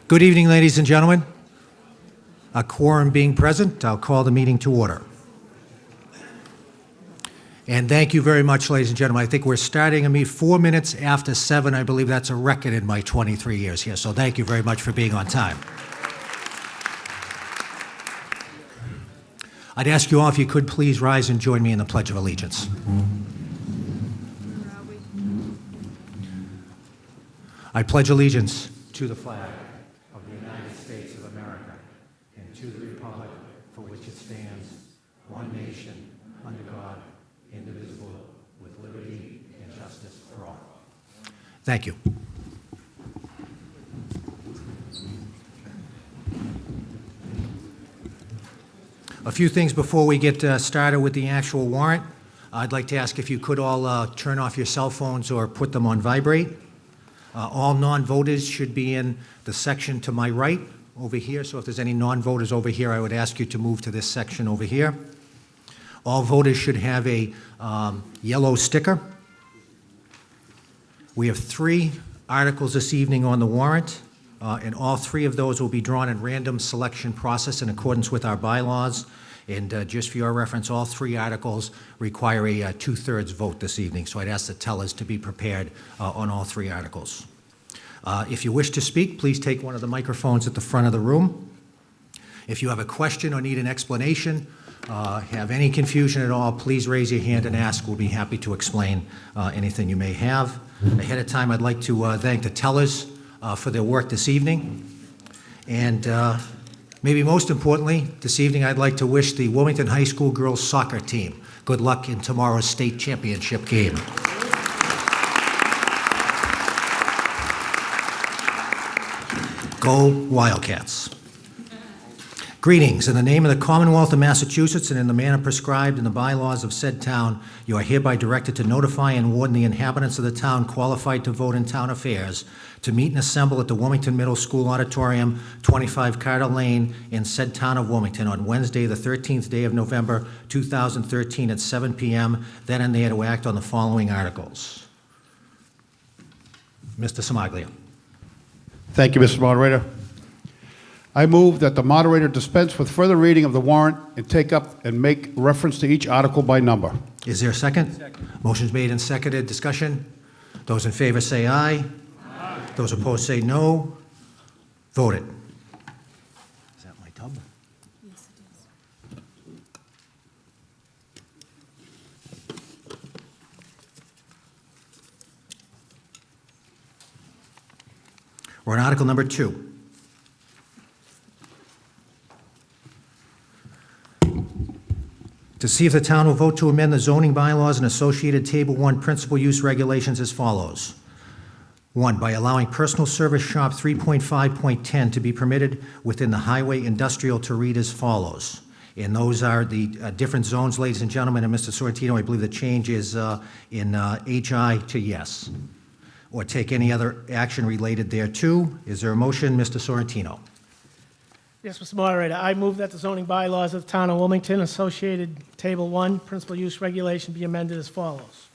Good evening, ladies and gentlemen. A quorum being present, I'll call the meeting to order. And thank you very much, ladies and gentlemen. I think we're starting a meeting 4 minutes after 7. I believe that's a record in my 23 years here. So thank you very much for being on time. I'd ask you all if you could please rise and join me in the Pledge of Allegiance. I pledge allegiance to the flag of the United States of America and to the republic for which it stands, one nation, under God, indivisible, with liberty and justice for all. Thank you. A few things before we get started with the actual warrant. I'd like to ask if you could all turn off your cell phones or put them on vibrate. All non-voters should be in the section to my right over here. So if there's any non-voters over here, I would ask you to move to this section over here. All voters should have a yellow sticker. We have 3 articles this evening on the warrant, and all 3 of those will be drawn in random selection process in accordance with our bylaws. And just for your reference, all 3 articles require a 2/3 vote this evening. So I'd ask the tellers to be prepared on all 3 articles. If you wish to speak, please take one of the microphones at the front of the room. If you have a question or need an explanation, have any confusion at all, please raise your hand and ask. We'll be happy to explain anything you may have. Ahead of time, I'd like to thank the tellers for their work this evening. And maybe most importantly, this evening I'd like to wish the Wilmington High School girls soccer team good luck in tomorrow's state championship game. Go Wildcats. Greetings. In the name of the Commonwealth of Massachusetts and in the manner prescribed in the bylaws of said town, you are hereby directed to notify and warn the inhabitants of the town qualified to vote in town affairs to meet and assemble at the Wilmington Middle School Auditorium, 25 Carter Lane, in said town of Wilmington on Wednesday, the 13th day of November, 2013 at 7 p.m., then and there to act on the following articles. Mr. Somaglia. Thank you, Mr. Moderator. I move that the moderator dispense with further reading of the warrant and take up and make reference to each article by number. Is there a second? Second. Motion's made and seconded. Discussion? Those in favor say aye. Aye. Those opposed say no. Voted. Is that my tub? Yes, it is. We're on Article number 2. To see if the town will vote to amend the zoning bylaws and associated Table 1 principal use regulations as follows. 1, by allowing personal service shop 3.5.10 to be permitted within the highway industrial to read as follows. And those are the different zones, ladies and gentlemen. And Mr. Sorrentino, I believe the change is in HI to yes. Or take any other action related thereto. Is there a motion, Mr. Sorrentino? Yes, Mr. Moderator. I move that the zoning bylaws of the town of Wilmington, associated Table 1, principal use regulation, be amended as follows.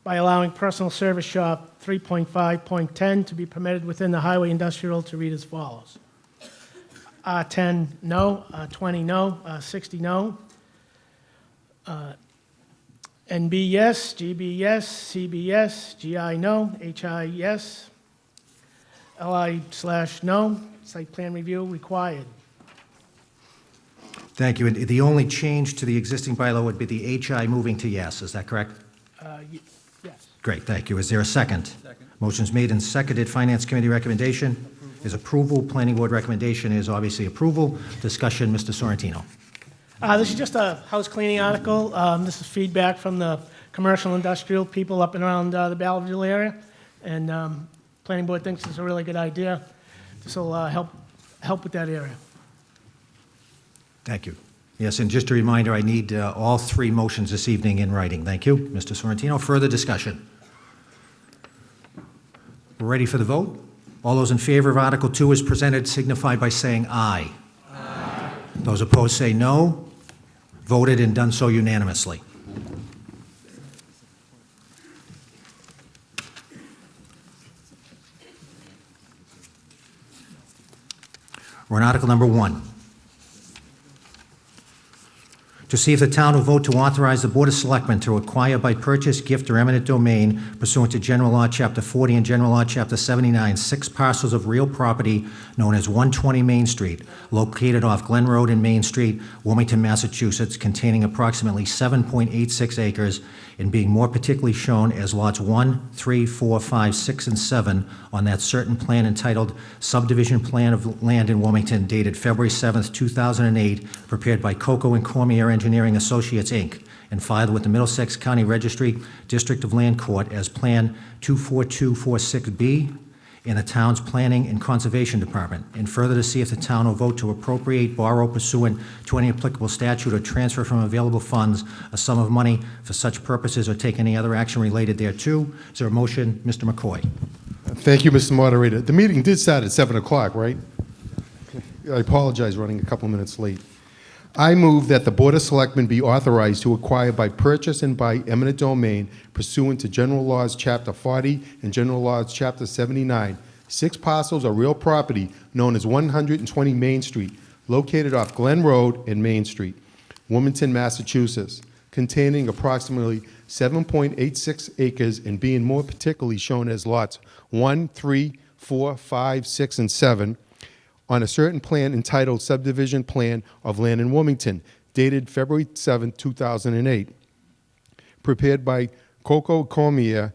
By allowing personal service shop 3.5.10 to be permitted within the highway industrial to read as follows. R10, no. R20, no. R60, no. NB, yes. GB, yes. CB, yes. GI, no. HI, yes. LI/no. Site plan review required. Thank you. And the only change to the existing bylaw would be the HI moving to yes. Is that correct? Yes. Great. Thank you. Is there a second? Second. Motion's made and seconded. Finance Committee recommendation is approval. Planning Board recommendation is obviously approval. Discussion, Mr. Sorrentino. This is just a house cleaning article. This is feedback from the commercial industrial people up and around the Belleville area. And Planning Board thinks it's a really good idea. This will help with that area. Thank you. Yes, and just a reminder, I need all 3 motions this evening in writing. Thank you, Mr. Sorrentino. Further discussion? We're ready for the vote. All those in favor of Article 2 as presented signify by saying aye. Aye. Those opposed say no. Voted and done so unanimously. We're on Article number 1. To see if the town will vote to authorize the Board of Selectmen to acquire by purchase, gift, or eminent domain pursuant to General Law, Chapter 40 and General Law, Chapter 79, 6 parcels of real property known as 120 Main Street, located off Glen Road and Main Street, Wilmington, Massachusetts, containing approximately 7.86 acres, and being more particularly shown as lots 1, 3, 4, 5, 6, and 7 on that certain plan entitled Subdivision Plan of Land in Wilmington, dated February 7th, 2008, prepared by Coco and Cormier Engineering Associates, Inc., and filed with the Middlesex County Registry, District of Land Court as Plan 24246B in the town's Planning and Conservation Department, and further to see if the town will vote to appropriate, borrow pursuant to any applicable statute, or transfer from available funds a sum of money for such purposes, or take any other action related thereto. Is there a motion? Mr. McCoy. Thank you, Mr. Moderator. The meeting did start at 7 o'clock, right? I apologize running a couple minutes late. I move that the Board of Selectmen be authorized to acquire by purchase and by eminent domain pursuant to General Laws Chapter 40 and General Laws Chapter 79, 6 parcels of real property known as 120 Main Street, located off Glen Road and Main Street, Wilmington, Massachusetts, containing approximately 7.86 acres and being more particularly shown as lots 1, 3, 4, 5, 6, and 7, on a certain plan entitled Subdivision Plan of Land in Wilmington, dated February 7, 2008, prepared by Coco Cormier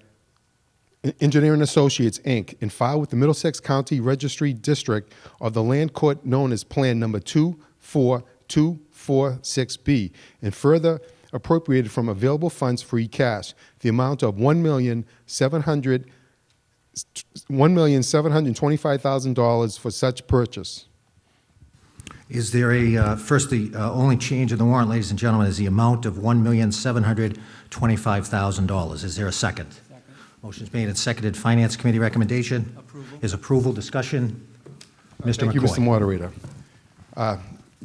Engineering Associates, Inc., and filed with the Middlesex County Registry District of the Land Court known as Plan Number 24246B, and further appropriated from available funds free cash, the amount of $1,725,000 for such purchase. Is there a, first, the only change in the warrant, ladies and gentlemen, is the amount of $1,725,000. Is there a second? Second. Motion's made and seconded. Finance Committee recommendation? Approval. Is approval. Discussion? Mr. Thank you, McCoy. Mr. Moderator.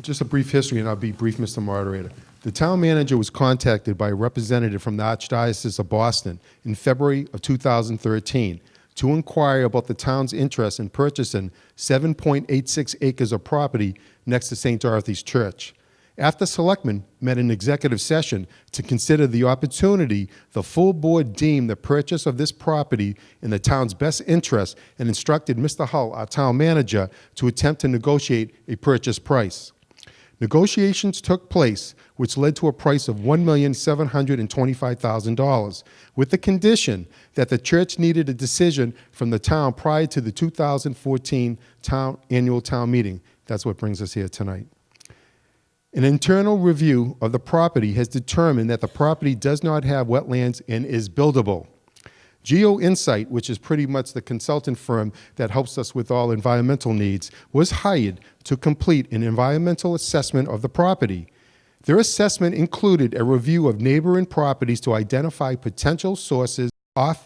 Just a brief history, and I'll be brief, Mr. Moderator. The town manager was contacted by a representative from the Archdiocese of Boston in February of 2013 to inquire about the town's interest in purchasing 7.86 acres of property next to St. Dorothy's Church. After selectmen met in executive session to consider the opportunity, the full board deemed the purchase of this property in the town's best interest and instructed Mr. Hull, our town manager, to attempt to negotiate a purchase price. Negotiations took place, which led to a price of $1,725,000, with the condition that the church needed a decision from the town prior to the 2014 annual town meeting. That's what brings us here tonight. An internal review of the property has determined that the property does not have wetlands and is buildable. Geo Insight, which is pretty much the consultant firm that helps us with all environmental needs, was hired to complete an environmental assessment of the property. Their assessment included a review of neighboring properties to identify potential sources of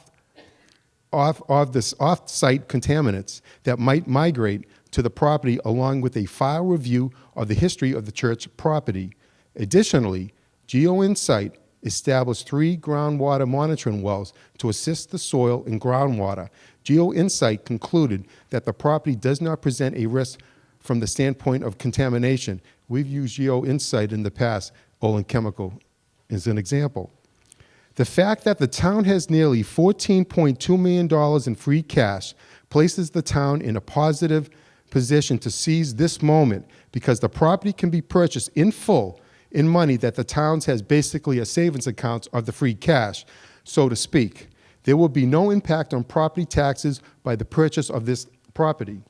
this off-site contaminants that might migrate to the property, along with a file review of the history of the church property. Additionally, Geo Insight established 3 groundwater monitoring wells to assist the soil and groundwater. Geo Insight concluded that the property does not present a risk from the standpoint of contamination. We've used Geo Insight in the past, Olin Chemical is an example. The fact that the town has nearly $14.2 million in free cash places the town in a positive position to seize this moment, because the property can be purchased in full in money that the town has basically a savings account of the free cash, so to speak. There will be no impact on property taxes by the purchase of this property.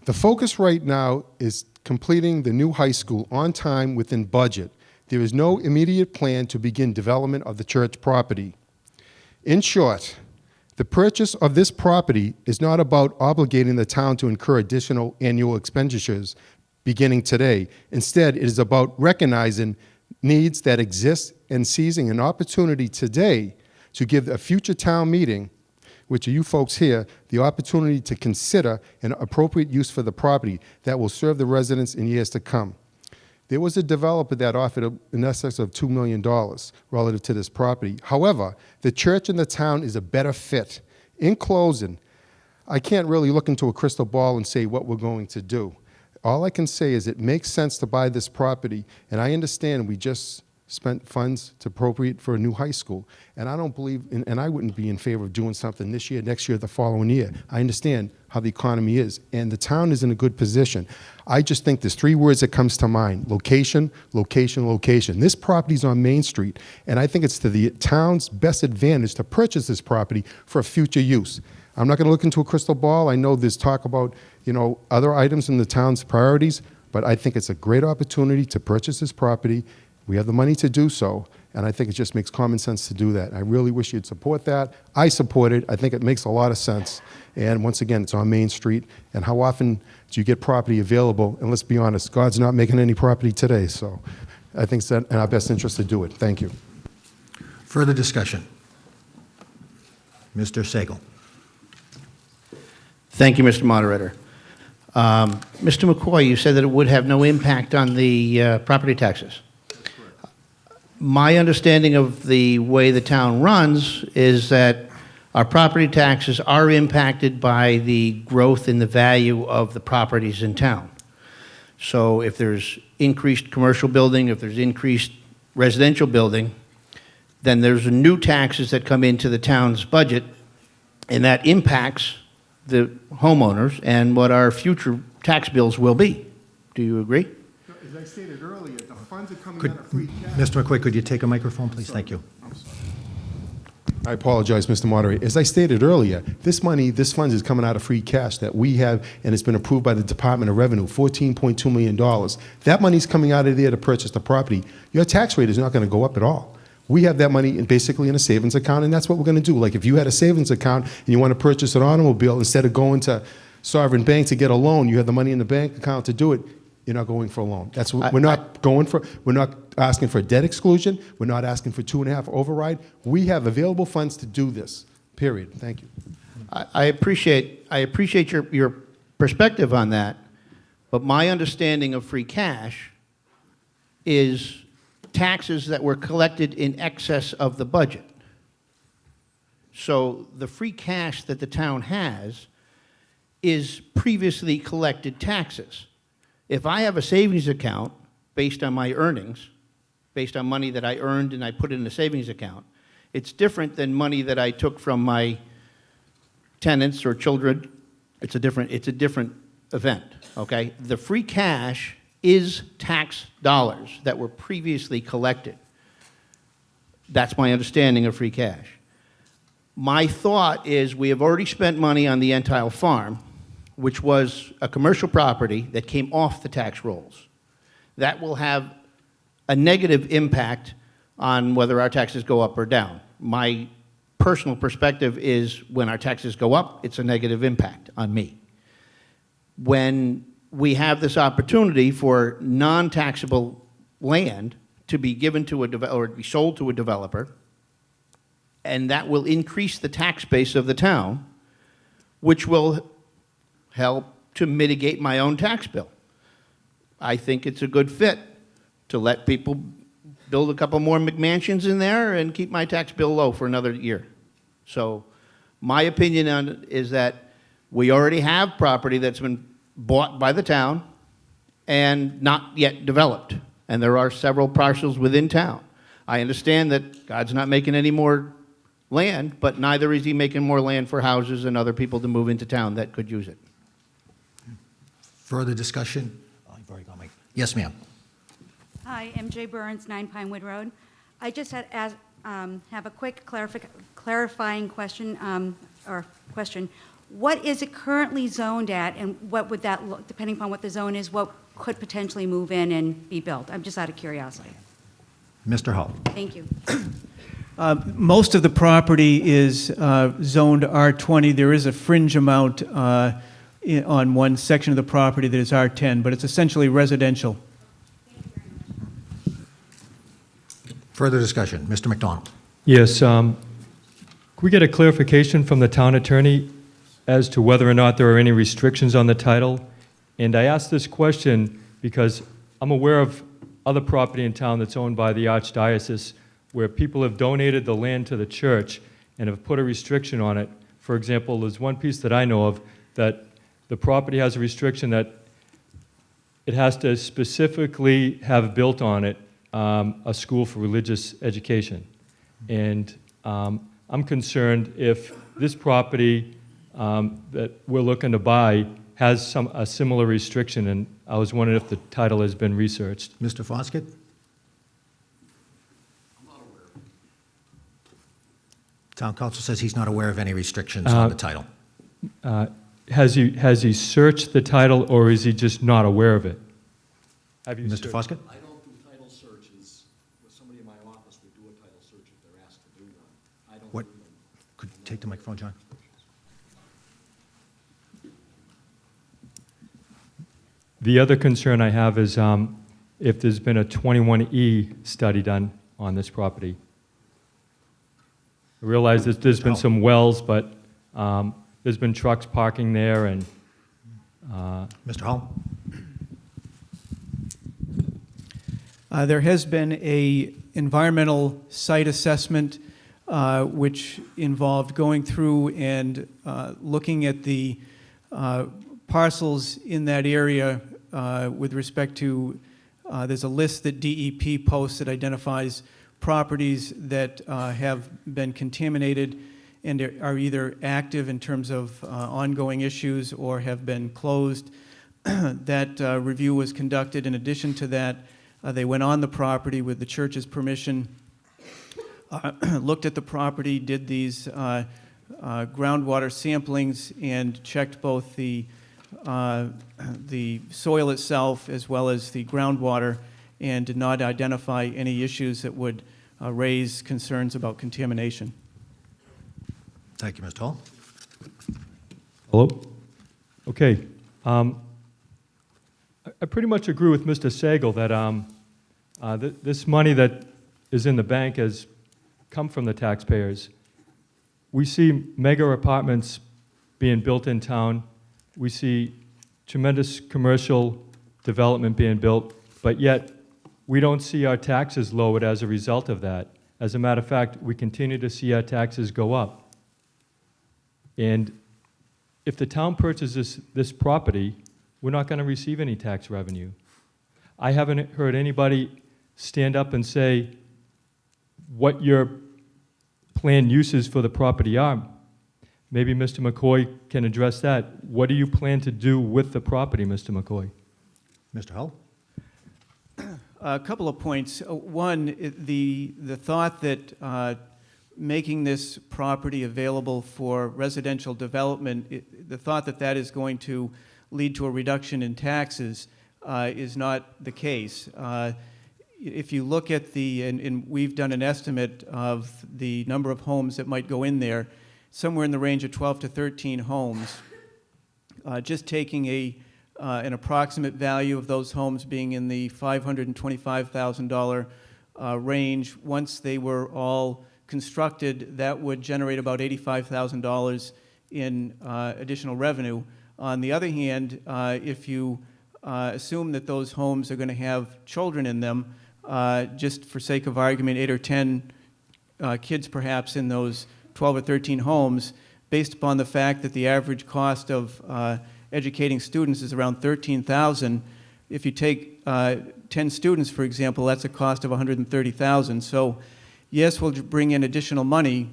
The focus right now is completing the new high school on time within budget. There is no immediate plan to begin development of the church property. In short, the purchase of this property is not about obligating the town to incur additional annual expenditures beginning today. Instead, it is about recognizing needs that exist and seizing an opportunity today to give a future town meeting, which are you folks here, the opportunity to consider an appropriate use for the property that will serve the residents in years to come. There was a developer that offered in excess of $2 million relative to this property. However, the church and the town is a better fit. In closing, I can't really look into a crystal ball and say what we're going to do. All I can say is it makes sense to buy this property, and I understand we just spent funds to appropriate for a new high school, and I don't believe, and I wouldn't be in favor of doing something this year, next year, the following year. I understand how the economy is, and the town is in a good position. I just think there's 3 words that comes to mind: location, location, location. This property's on Main Street, and I think it's to the town's best advantage to purchase this property for future use. I'm not going to look into a crystal ball. I know there's talk about, other items in the town's priorities, but I think it's a great opportunity to purchase this property. We have the money to do so, and I think it just makes common sense to do that. I really wish you'd support that. I support it. I think it makes a lot of sense. And once again, it's on Main Street. And how often do you get property available? And let's be honest, God's not making any property today, so I think it's in our best interest to do it. Thank you. Further discussion? Mr. Sagal. Thank you, Mr. Moderator. Mr. McCoy, you said that it would have no impact on the property taxes. My understanding of the way the town runs is that our property taxes are impacted by the growth in the value of the properties in town. So if there's increased commercial building, if there's increased residential building, then there's new taxes that come into the town's budget, and that impacts the homeowners and what our future tax bills will be. Do you agree? As I stated earlier, the funds are coming Could, out of free cash. Mr. McCoy, could you take a microphone, please? Thank you. I apologize, Mr. Moderator. As I stated earlier, this fund is coming out of free cash that we have, and it's been approved by the Department of Revenue, $14.2 million. That money's coming out of there to purchase the property. Your tax rate is not going to go up at all. We have that money basically in a savings account, and that's what we're going to do. Like if you had a savings account and you want to purchase an automobile, instead of going to Sovereign Bank to get a loan, you have the money in the bank account to do it. You're not going for a loan. That's what we're not going for. We're not asking for debt exclusion. We're not asking for 2.5 override. We have available funds to do this. Period. Thank you. I appreciate your perspective on that, but my understanding of free cash is taxes that were collected in excess of the budget. So the free cash that the town has is previously collected taxes. If I have a savings account based on my earnings, based on money that I earned and I put in a savings account, it's different than money that I took from my tenants or children. It's a different event, okay? The free cash is tax dollars that were previously collected. That's my understanding of free cash. My thought is we have already spent money on the Untitled farm, which was a commercial property that came off the tax rolls. That will have a negative impact on whether our taxes go up or down. My personal perspective is when our taxes go up, it's a negative impact on me. When we have this opportunity for non-taxable land to be given to or to be sold to a developer, and that will increase the tax base of the town, which will help to mitigate my own tax bill. I think it's a good fit to let people build a couple more McMansions in there and keep my tax bill low for another year. So my opinion on it is that we already have property that's been bought by the town and not yet developed. And there are several parcels within town. I understand that God's not making any more land, but neither is he making more land for houses and other people to move into town that could use it. Further discussion? Oh, you've already got my... Yes, ma'am. Hi, MJ Burns, 9 Pinewood Road. I just have a quick clarifying question, What is it currently zoned at, and what would that look, depending upon what the zone is, what could potentially move in and be built? I'm just out of curiosity. Mr. Hull. Thank you. Most of the property is zoned R20. There is a fringe amount on one section of the property that is R10, but it's essentially residential. Further discussion? Mr. McDonald. Yes. Could we get a clarification from the town attorney as to whether or not there are any restrictions on the title? And I ask this question because I'm aware of other property in town that's owned by the Archdiocese where people have donated the land to the church and have put a restriction on it. For example, there's one piece that I know of that the property has a restriction that it has to specifically have built on it a school for religious education. And I'm concerned if this property that we're looking to buy has a similar restriction, and I was wondering if the title has been researched. Mr. Foskett? Town council says he's not aware of any restrictions on the title. Has he searched the title, or is he just not aware of it? Have you Mr. Foskett? I don't do title searches. Somebody in my office would do a title search if they're asked to do one. I don't What? do them. Could you take the microphone, John? The other concern I have is if there's been a 21E study done on this property. I realize that there's been some wells, but there's been trucks parking there, and Mr. Hull? There has been a environmental site assessment which involved going through and looking at the parcels in that area with respect to, there's a list that DEP posts that identifies properties that have been contaminated and are either active in terms of ongoing issues or have been closed. That review was conducted. In addition to that, they went on the property with the church's permission, looked at the property, did these groundwater samplings, and checked both the soil itself as well as the groundwater, and did not identify any issues that would raise concerns about contamination. Thank you, Mr. Hull. hello? Okay. I pretty much agree with Mr. Sagal that this money that is in the bank has come from the taxpayers. We see mega apartments being built in town. We see tremendous commercial development being built, but yet we don't see our taxes lowered as a result of that. As a matter of fact, we continue to see our taxes go up. And if the town purchases this property, we're not going to receive any tax revenue. I haven't heard anybody stand up and say what your planned uses for the property are. Maybe Mr. McCoy can address that. What do you plan to do with the property, Mr. McCoy? Mr. Hull? A couple of points. One, the thought that making this property available for residential development, the thought that that is going to lead to a reduction in taxes is not the case. If you look at and we've done an estimate of the number of homes that might go in there, somewhere in the range of 12 to 13 homes. Just taking an approximate value of those homes being in the $525,000 range, once they were all constructed, that would generate about $85,000 in additional revenue. On the other hand, if you assume that those homes are going to have children in them, just for sake of argument, 8 or 10 kids perhaps in those 12 or 13 homes, based upon the fact that the average cost of educating students is around $13,000. If you take 10 students, for example, that's a cost of $130,000. So yes, we'll bring in additional money,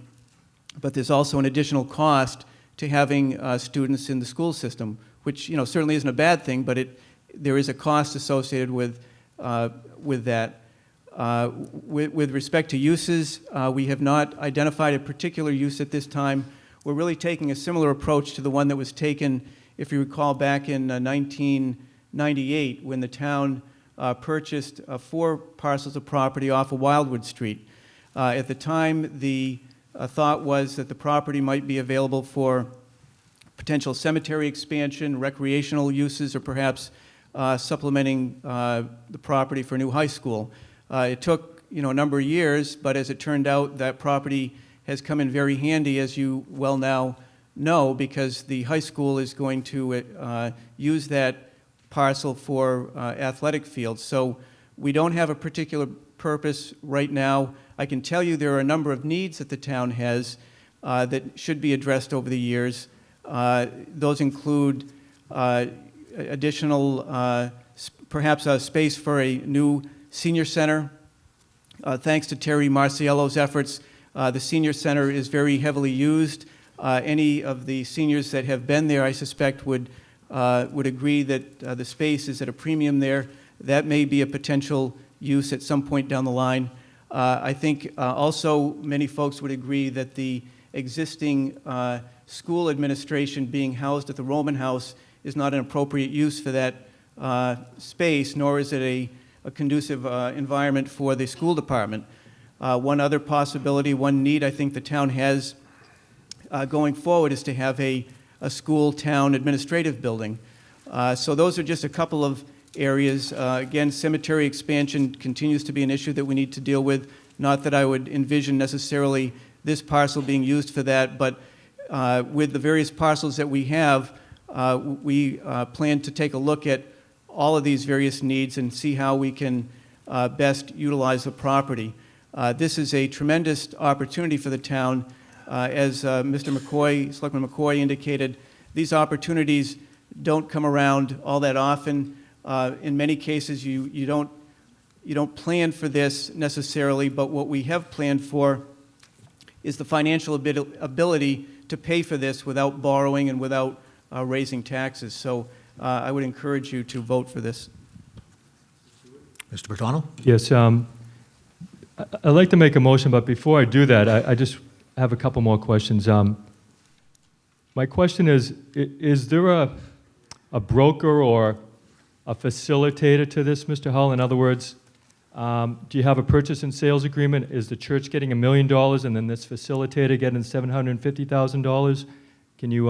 but there's also an additional cost to having students in the school system, which certainly isn't a bad thing, but there is a cost associated with that. With respect to uses, we have not identified a particular use at this time. We're really taking a similar approach to the one that was taken, if you recall, back in 1998 when the town purchased 4 parcels of property off of Wildwood Street. At the time, the thought was that the property might be available for potential cemetery expansion, recreational uses, or perhaps supplementing the property for a new high school. It took a number of years, but as it turned out, that property has come in very handy, as you well now know, because the high school is going to use that parcel for athletic fields. So We don't have a particular purpose right now. I can tell you there are a number of needs that the town has that should be addressed over the years. Those include additional, perhaps a space for a new senior center. Thanks to Terry Marciello's efforts, the senior center is very heavily used. Any of the seniors that have been there, I suspect, would agree that the space is at a premium there. That may be a potential use at some point down the line. I think also many folks would agree that the existing school administration being housed at the Roman House is not an appropriate use for that space, nor is it a conducive environment for the school department. One other possibility, one need I think the town has going forward is to have a school town administrative building. So those are just a couple of areas. Again, cemetery expansion continues to be an issue that we need to deal with. Not that I would envision necessarily this parcel being used for that, but with the various parcels that we have, we plan to take a look at all of these various needs and see how we can best utilize the property. This is a tremendous opportunity for the town. As Mr. McCoy, Selectman McCoy indicated, these opportunities don't come around all that often. In many cases, you don't plan for this necessarily, but what we have planned for is the financial ability to pay for this without borrowing and without raising taxes. So I would encourage you to vote for this. Mr. McDonald? Yes, I'd like to make a motion, but before I do that, I just have a couple more questions. My question is there a broker or a facilitator to this, Mr. Hull? In other words, do you have a purchase and sales agreement? Is the church getting $1 million and then this facilitator getting $750,000? Can you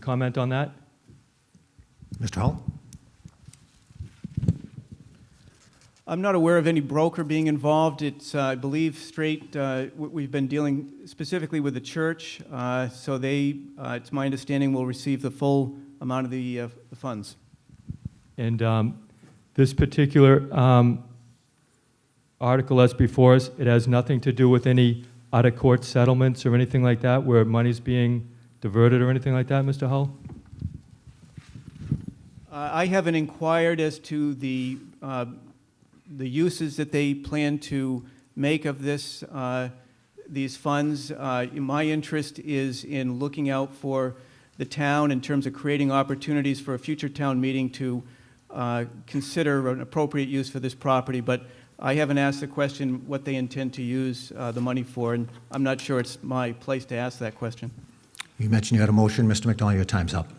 comment on that? Mr. Hull? I'm not aware of any broker being involved. It's, I believe, straight, we've been dealing specifically with the church, so they, it's my understanding, will receive the full amount of the funds. And this particular article that's before us, it has nothing to do with any out-of-court settlements or anything like that, where money's being diverted or anything like that, Mr. Hull? I haven't inquired as to the uses that they plan to make of this, these funds. My interest is in looking out for the town in terms of creating opportunities for a future town meeting to consider an appropriate use for this property, but I haven't asked the question what they intend to use the money for, and I'm not sure it's my place to ask that question. You mentioned you had a motion. Mr. McDonald, your time's up.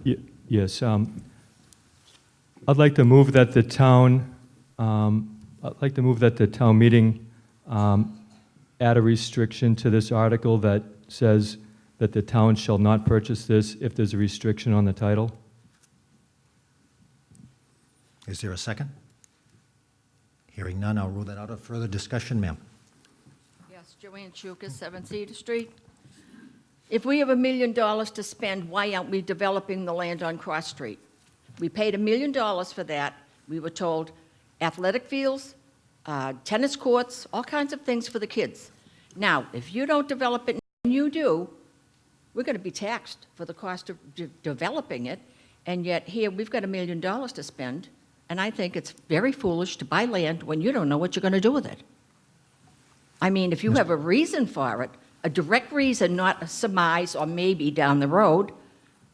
Yes. I'd like to move that the town, meeting add a restriction to this article that says that the town shall not purchase this if there's a restriction on the title. Is there a second? Hearing none, I'll rule that out of further discussion, ma'am. Yes, Joanne Schukas, 7 Cedar Street. If we have $1 million to spend, why aren't we developing the land on Cross Street? We paid $1 million for that. We were told athletic fields, tennis courts, all kinds of things for the kids. Now, if you don't develop it and you do, we're going to be taxed for the cost of developing it, and yet here we've got $1 million to spend, and I think it's very foolish to buy land when you don't know what you're going to do with it. I mean, if you have a reason for it, a direct reason, not a surmise or maybe down the road,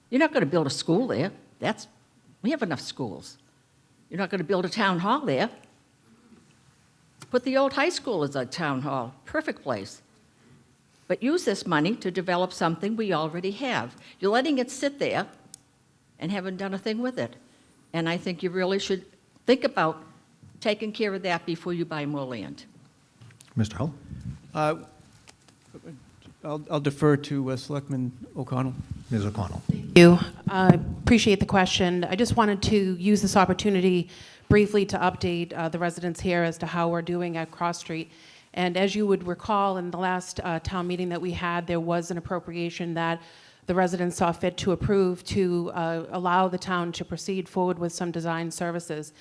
you're not going to build a school there. We have enough schools. You're not going to build a town hall there. Put the old high school as a town hall, perfect place. But use this money to develop something we already have. You're letting it sit there and haven't done a thing with it. And I think you really should think about taking care of that before you buy more land. Mr. Hull? I'll defer to Selectman O'Connell. Ms. O'Connell? Thank you. Appreciate the question. I just wanted to use this opportunity briefly to update the residents here as to how we're doing at Cross Street. And as you would recall, in the last town meeting that we had, there was an appropriation that the residents saw fit to approve to allow the town to proceed forward with some design services.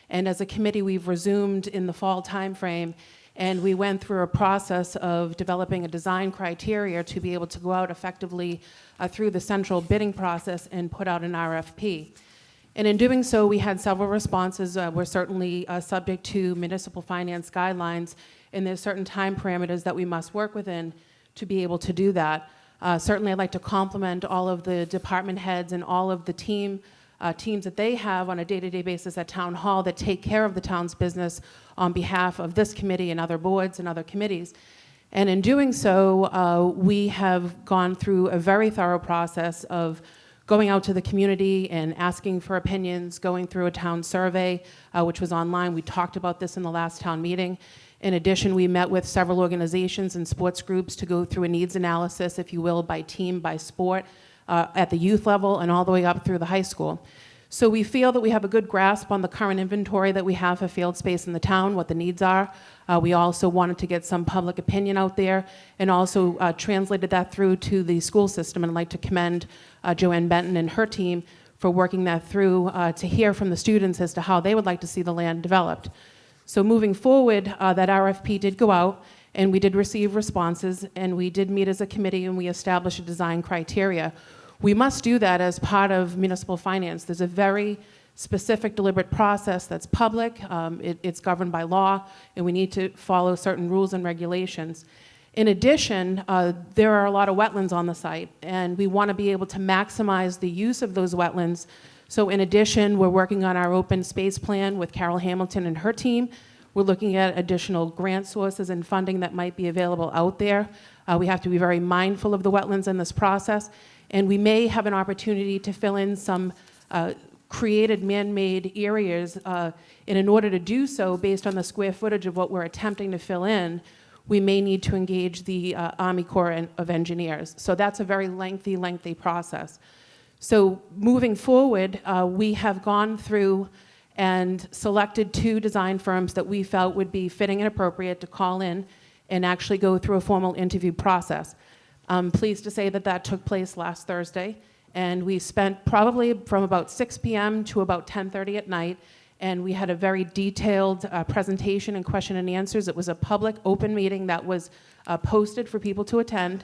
And as a committee, we've resumed in the fall timeframe, and we went through a process of developing a design criteria to be able to go out effectively through the central bidding process and put out an RFP. And in doing so, we had several responses. We're certainly subject to municipal finance guidelines, and there's certain time parameters that we must work within to be able to do that. Certainly, I'd like to compliment all of the department heads and all of the teams that they have on a day-to-day basis at Town Hall that take care of the town's business on behalf of this committee and other boards and other committees. And in doing so, we have gone through a very thorough process of going out to the community and asking for opinions, going through a town survey, which was online. We talked about this in the last town meeting. In addition, we met with several organizations and sports groups to go through a needs analysis, if you will, by team, by sport, at the youth level and all the way up through the high school. So we feel that we have a good grasp on the current inventory that we have for field space in the town, what the needs are. We also wanted to get some public opinion out there and also translated that through to the school system. And I'd like to commend Joanne Benton and her team for working that through to hear from the students as to how they would like to see the land developed. So moving forward, that RFP did go out, and we did receive responses, and we did meet as a committee, and we established a design criteria. We must do that as part of municipal finance. There's a very specific, deliberate process that's public. It's governed by law, and we need to follow certain rules and regulations. In addition, there are a lot of wetlands on the site, and we want to be able to maximize the use of those wetlands. So in addition, we're working on our open space plan with Carol Hamilton and her team. We're looking at additional grant sources and funding that might be available out there. We have to be very mindful of the wetlands in this process, and we may have an opportunity to fill in some created man-made areas. And in order to do so, based on the square footage of what we're attempting to fill in, we may need to engage the Army Corps of Engineers. So that's a very lengthy process. So moving forward, we have gone through and selected 2 design firms that we felt would be fitting and appropriate to call in and actually go through a formal interview process. I'm pleased to say that that took place last Thursday, and we spent probably from about 6 p.m. to about 10:30 at night, and we had a very detailed presentation and question and answers. It was a public open meeting that was posted for people to attend.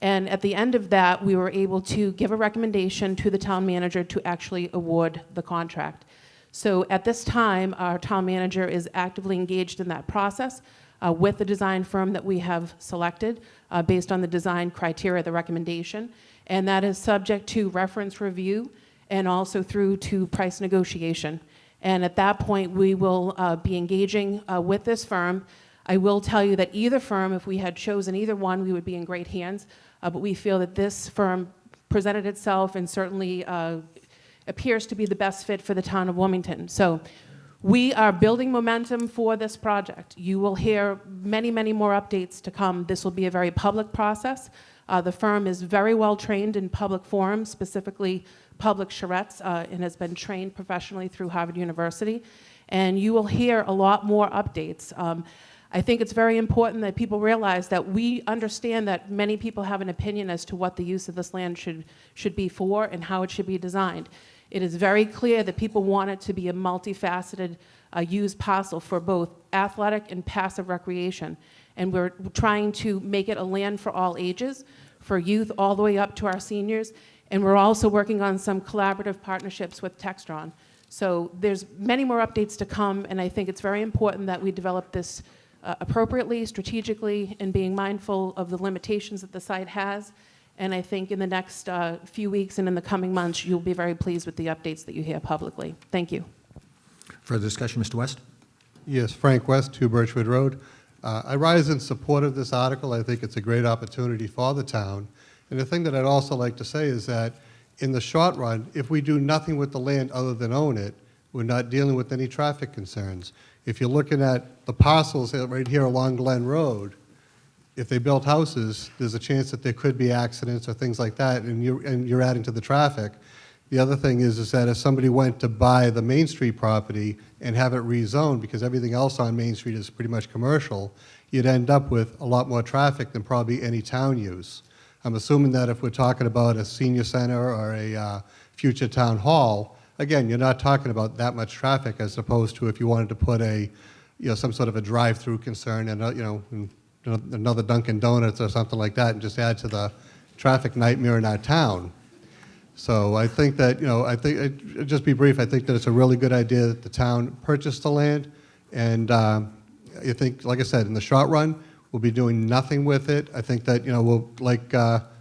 And at the end of that, we were able to give a recommendation to the town manager to actually award the contract. So at this time, our town manager is actively engaged in that process with the design firm that we have selected based on the design criteria, the recommendation. And that is subject to reference review and also through to price negotiation. And at that point, we will be engaging with this firm. I will tell you that either firm, if we had chosen either one, we would be in great hands. But we feel that this firm presented itself and certainly appears to be the best fit for the town of Wilmington. So we are building momentum for this project. You will hear many more updates to come. This will be a very public process. The firm is very well trained in public forums, specifically public charrettes, and has been trained professionally through Harvard University. And you will hear a lot more updates. I think it's very important that people realize that we understand that many people have an opinion as to what the use of this land should be for and how it should be designed. It is very clear that people want it to be a multifaceted used parcel for both athletic and passive recreation. And we're trying to make it a land for all ages, for youth all the way up to our seniors. And we're also working on some collaborative partnerships with Textron. So there's many more updates to come, and I think it's very important that we develop this appropriately, strategically, and being mindful of the limitations that the site has. And I think in the next few weeks and in the coming months, you'll be very pleased with the updates that you hear publicly. Thank you. Further discussion, Mr. West? Yes, Frank West, 2 Birchwood Road. I rise in support of this article. I think it's a great opportunity for the town. And the thing that I'd also like to say is that in the short run, if we do nothing with the land other than own it, we're not dealing with any traffic concerns. If you're looking at the parcels right here along Glen Road, if they built houses, there's a chance that there could be accidents or things like that, and you're adding to the traffic. The other thing is that if somebody went to buy the Main Street property and have it rezoned, because everything else on Main Street is pretty much commercial, you'd end up with a lot more traffic than probably any town use. I'm assuming that if we're talking about a senior center or a future town hall, again, you're not talking about that much traffic as opposed to if you wanted to put some sort of a drive-through concern and, another Dunkin' Donuts or something like that and just add to the traffic nightmare in our town. So I think that, just be brief, I think that it's a really good idea that the town purchased the land. And I think, like I said, in the short run, we'll be doing nothing with it. I think that, like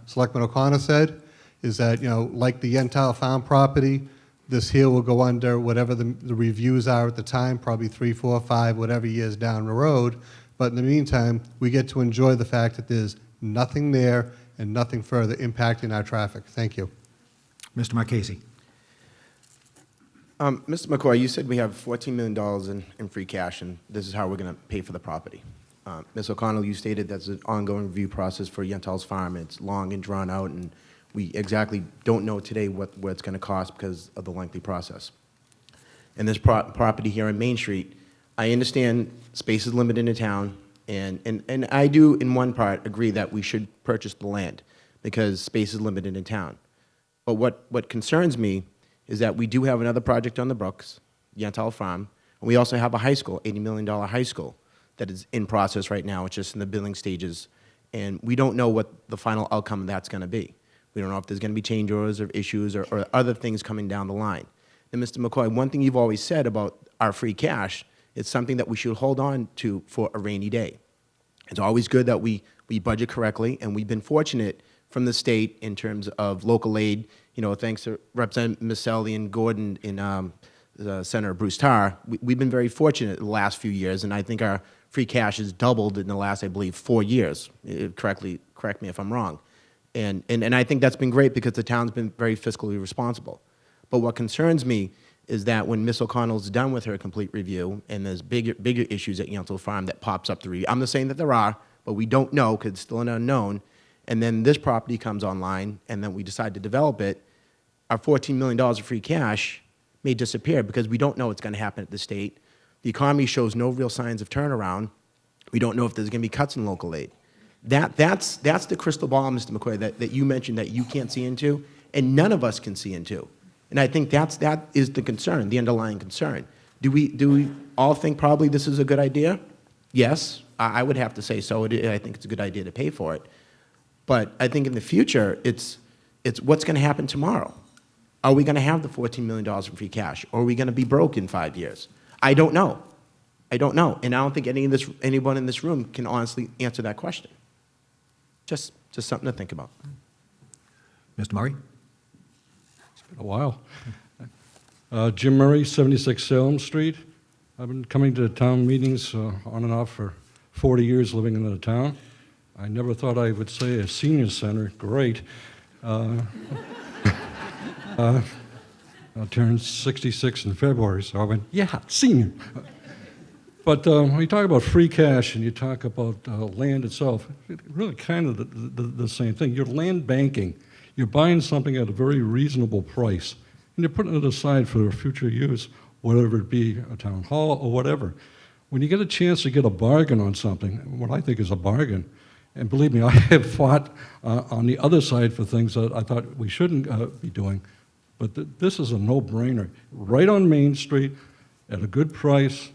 Selectman O'Connor said, is that, like the Yentile Farm property, this here will go under whatever the reviews are at the time, probably 3, 4, 5, whatever years down the road. But in the meantime, we get to enjoy the fact that there's nothing there and nothing further impacting our traffic. Thank you. Mr. Marchese. Mr. McCoy, you said we have $14 million in free cash, and this is how we're going to pay for the property. Ms. O'Connell, you stated that's an ongoing review process for Yentile's Farm. It's long and drawn out, and we exactly don't know today what it's going to cost because of the lengthy process. And this property here on Main Street, I understand space is limited in town, and I do, in one part, agree that we should purchase the land because space is limited in town. But what concerns me is that we do have another project on the books, Yentile Farm, and we also have a high school, $80 million high school, that is in process right now. It's just in the building stages, and we don't know what the final outcome of that's going to be. We don't know if there's going to be change orders or issues or other things coming down the line. And Mr. McCoy, one thing you've always said about our free cash, it's something that we should hold on to for a rainy day. It's always good that we budget correctly, and we've been fortunate from the state in terms of local aid. Thanks to Representative Misselli and Gordon and Senator Bruce Tarr, we've been very fortunate in the last few years, and I think our free cash has doubled in the last, I believe, 4 years. Correct me if I'm wrong. And I think that's been great because the town's been very fiscally responsible. But what concerns me is that when Ms. O'Connell's done with her complete review and there's bigger issues at Yentile Farm that pops up to review. I'm not saying that there are, but we don't know because it's still an unknown. And then this property comes online and then we decide to develop it. Our $14 million of free cash may disappear because we don't know what's going to happen at the state. The economy shows no real signs of turnaround. We don't know if there's going to be cuts in local aid. That's the crystal ball, Mr. McCoy, that you mentioned that you can't see into, and none of us can see into. And I think that is the concern, the underlying concern. Do we all think probably this is a good idea? Yes, I would have to say so. I think it's a good idea to pay for it. But I think in the future, it's what's going to happen tomorrow. Are we going to have the $14 million in free cash, or are we going to be broke in 5 years? I don't know. I don't know, and I don't think anyone in this room can honestly answer that question. Just something to think about. Mr. Murray? It's been a while. Jim Murray, 76 Salem Street. I've been coming to town meetings on and off for 40 years living in the town. I never thought I would say a senior center. Great. I'll turn 66 in February, so I went, yeah, senior. But when you talk about free cash and you talk about land itself, it's really kind of the same thing. You're land banking. You're buying something at a very reasonable price, and you're putting it aside for future use, whatever it be, a town hall or whatever. When you get a chance to get a bargain on something, what I think is a bargain, and believe me, I have fought on the other side for things that I thought we shouldn't be doing, but this is a no-brainer. Right on Main Street, at a good price,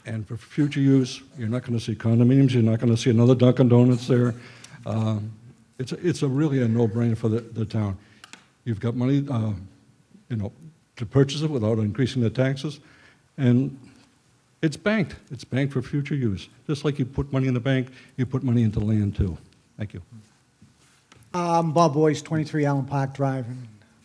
and for future use. You're not going to see condominiums. You're not going to see another Dunkin' Donuts there. It's really a no-brainer for the town. You've got money, to purchase it without increasing the taxes, and it's banked. It's banked for future use. Just like you put money in the bank, you put money into land too. Thank you. Bob Boyce, 23 Allen Park Drive.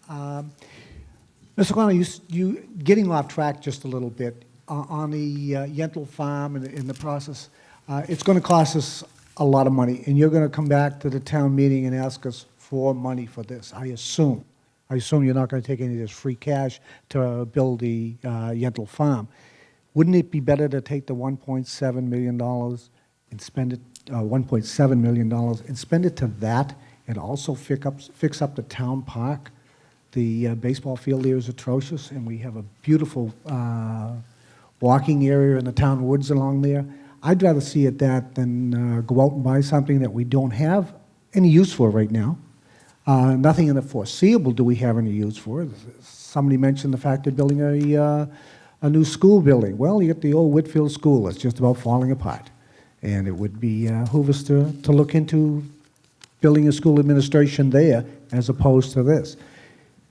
Mr. O'Connor, you getting off track just a little bit. On the Yentile Farm and in the process, it's going to cost us a lot of money, and you're going to come back to the town meeting and ask us for money for this, I assume. I assume you're not going to take any of this free cash to build the Yentile Farm. Wouldn't it be better to take the $1.7 million and spend it, $1.7 million and spend it to that, and also fix up the town park? The baseball field there is atrocious, and we have a beautiful walking area in the town woods along there. I'd rather see it that than go out and buy something that we don't have any use for right now. Nothing in the foreseeable do we have any use for. Somebody mentioned the fact they're building a new school building. Well, you get the old Whitfield School. It's just about falling apart. And it would behoove us to look into building a school administration there as opposed to this.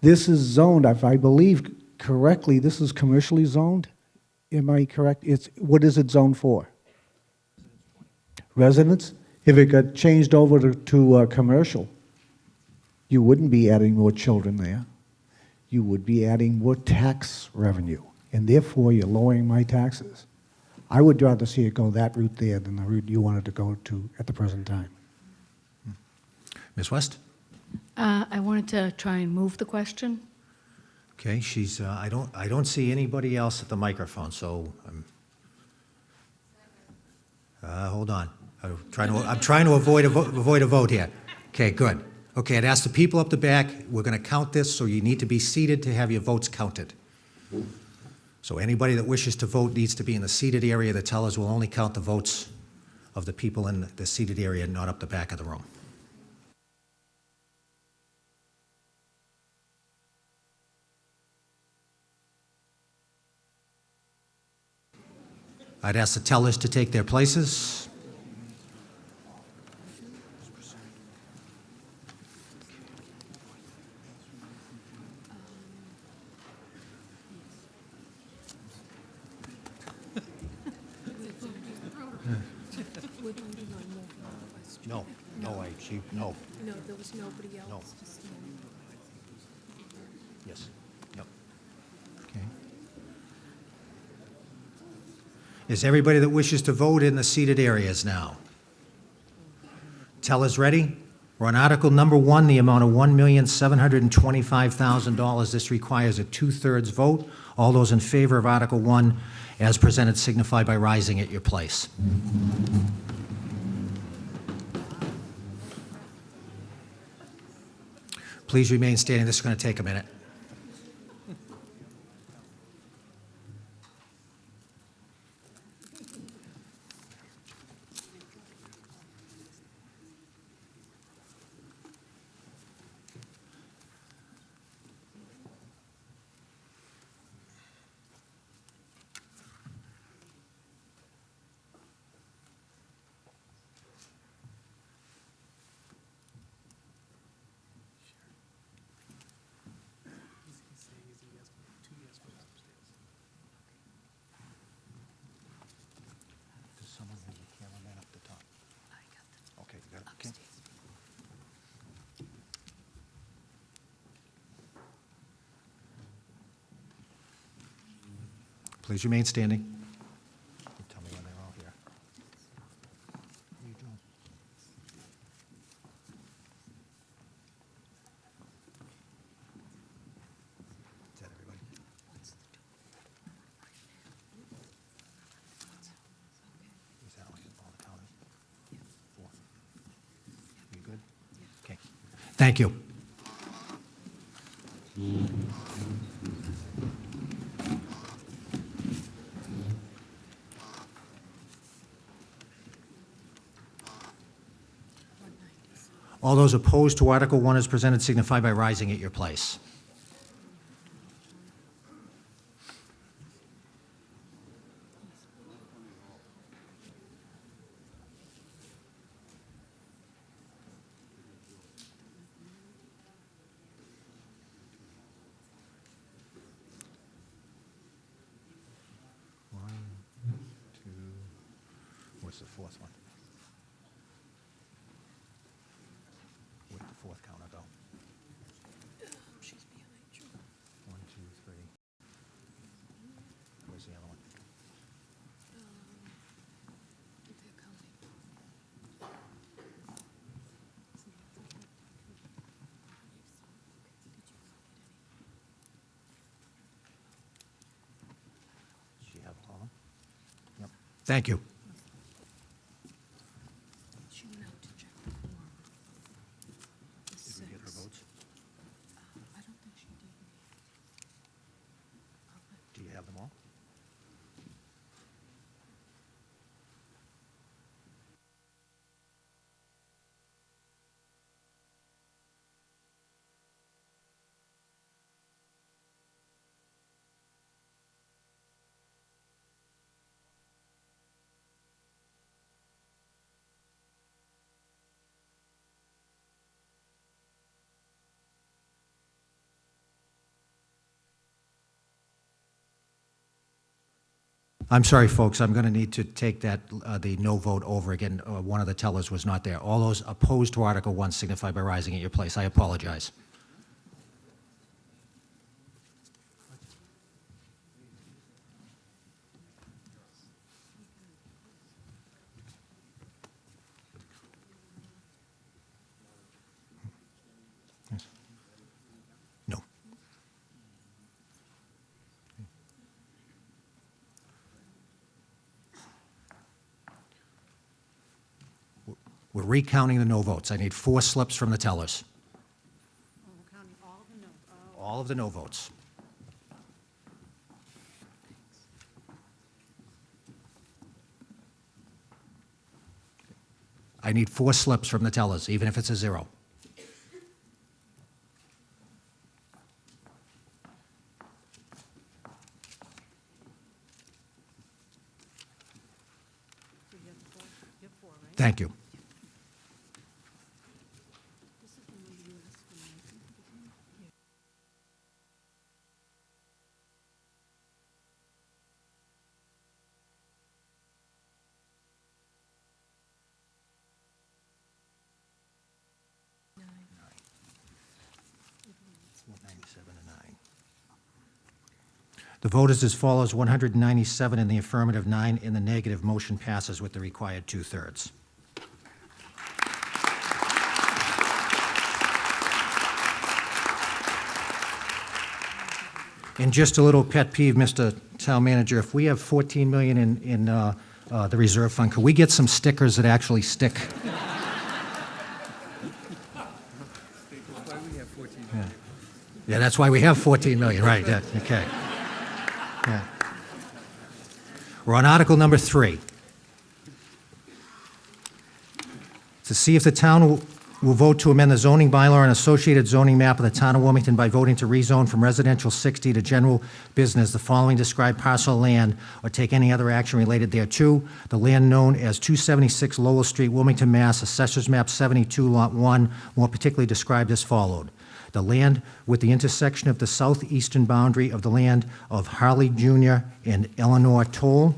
This is zoned, if I believe correctly, this is commercially zoned. Am I correct? What is it zoned for? Residents? If it got changed over to commercial, you wouldn't be adding more children there. You would be adding more tax revenue, and therefore you're lowering my taxes. I would rather see it go that route there than the route you wanted to go to at the present time. Ms. West? I wanted to try and move the question. Okay, I don't see anybody else at the microphone, so hold on. I'm trying to avoid a vote here. Okay, good. Okay, I'd ask the people up the back, we're going to count this, so you need to be seated to have your votes counted. So anybody that wishes to vote needs to be in the seated area. The tellers will only count the votes of the people in the seated area, not up the back of the room. I'd ask the tellers to take their places. No. No, there was nobody else. No. Yes. Yep. Okay. Is everybody that wishes to vote in the seated areas now? Tellers ready? We're on Article number 1, the amount of $1,725,000. This requires a 2/3 vote. All those in favor of Article 1 as presented signify by rising at your place. Please remain standing. This is going to take a minute. Please remain standing. Tell me when they're all here. What are you doing? Is that everybody? Is that all the counties? 4. You good? Okay. Thank you. All those opposed to Article 1 as presented signify by rising at your place. One, two, what's the fourth one? Where'd the fourth counter go? 1, 2, 3. Where's the other one? Does she have all of them? Yep. Thank you. Did we get her votes? Do you have them all? I'm sorry, folks, I'm going to need to take that, the no vote over again. One of the tellers was not there. All those opposed to Article 1 signify by rising at your place. I apologize. No. We're recounting the no votes. I need 4 slips from the tellers. All of the no votes. I need 4 slips from the tellers, even if it's a 0. Thank you. The vote is as follows: 197 in the affirmative, 9 in the negative. Motion passes with the required 2/3. And just a little pet peeve, Mr. Town Manager, if we have $14 million in the reserve fund, could we get some stickers that actually stick? Yeah, that's why we have 14 million, right, okay. Yeah. We're on Article number 3. To see if the town will vote to amend the zoning bylaw and associated zoning map of the town of Wilmington by voting to rezone from residential 60 to general business the following described parcel of land, or take any other action related thereto. The land known as 276 Lowell Street, Wilmington, Mass., Assessors Map 72, Lot 1, more particularly described as followed. The land with the intersection of the southeastern boundary of the land of Harley Jr. and Eleanor Toll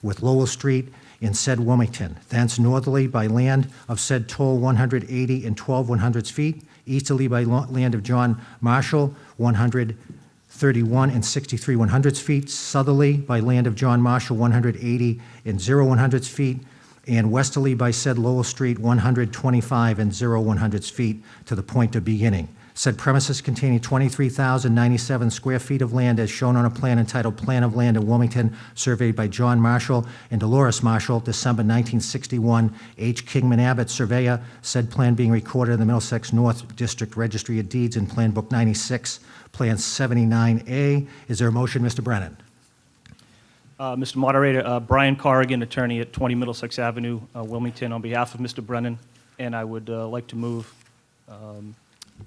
with Lowell Street in said Wilmington, thence northerly by land of said toll 180 and 12/100 feet, easterly by land of John Marshall 131 and 63/100 feet, southerly by land of John Marshall 180 and 0/100 feet, and westerly by said Lowell Street 125 and 0/100 feet to the point of beginning. Said premises containing 23,097 square feet of land as shown on a plan entitled Plan of Land in Wilmington, surveyed by John Marshall and Dolores Marshall, December 1961, H. Kingman Abbott, surveyor, said plan being recorded in the Middlesex North District Registry of Deeds in Plan Book 96, Plan 79A. Is there a motion, Mr. Brennan? Mr. Moderator, Brian Corrigan, attorney at 20 Middlesex Avenue, Wilmington, on behalf of Mr. Brennan, and I would like to move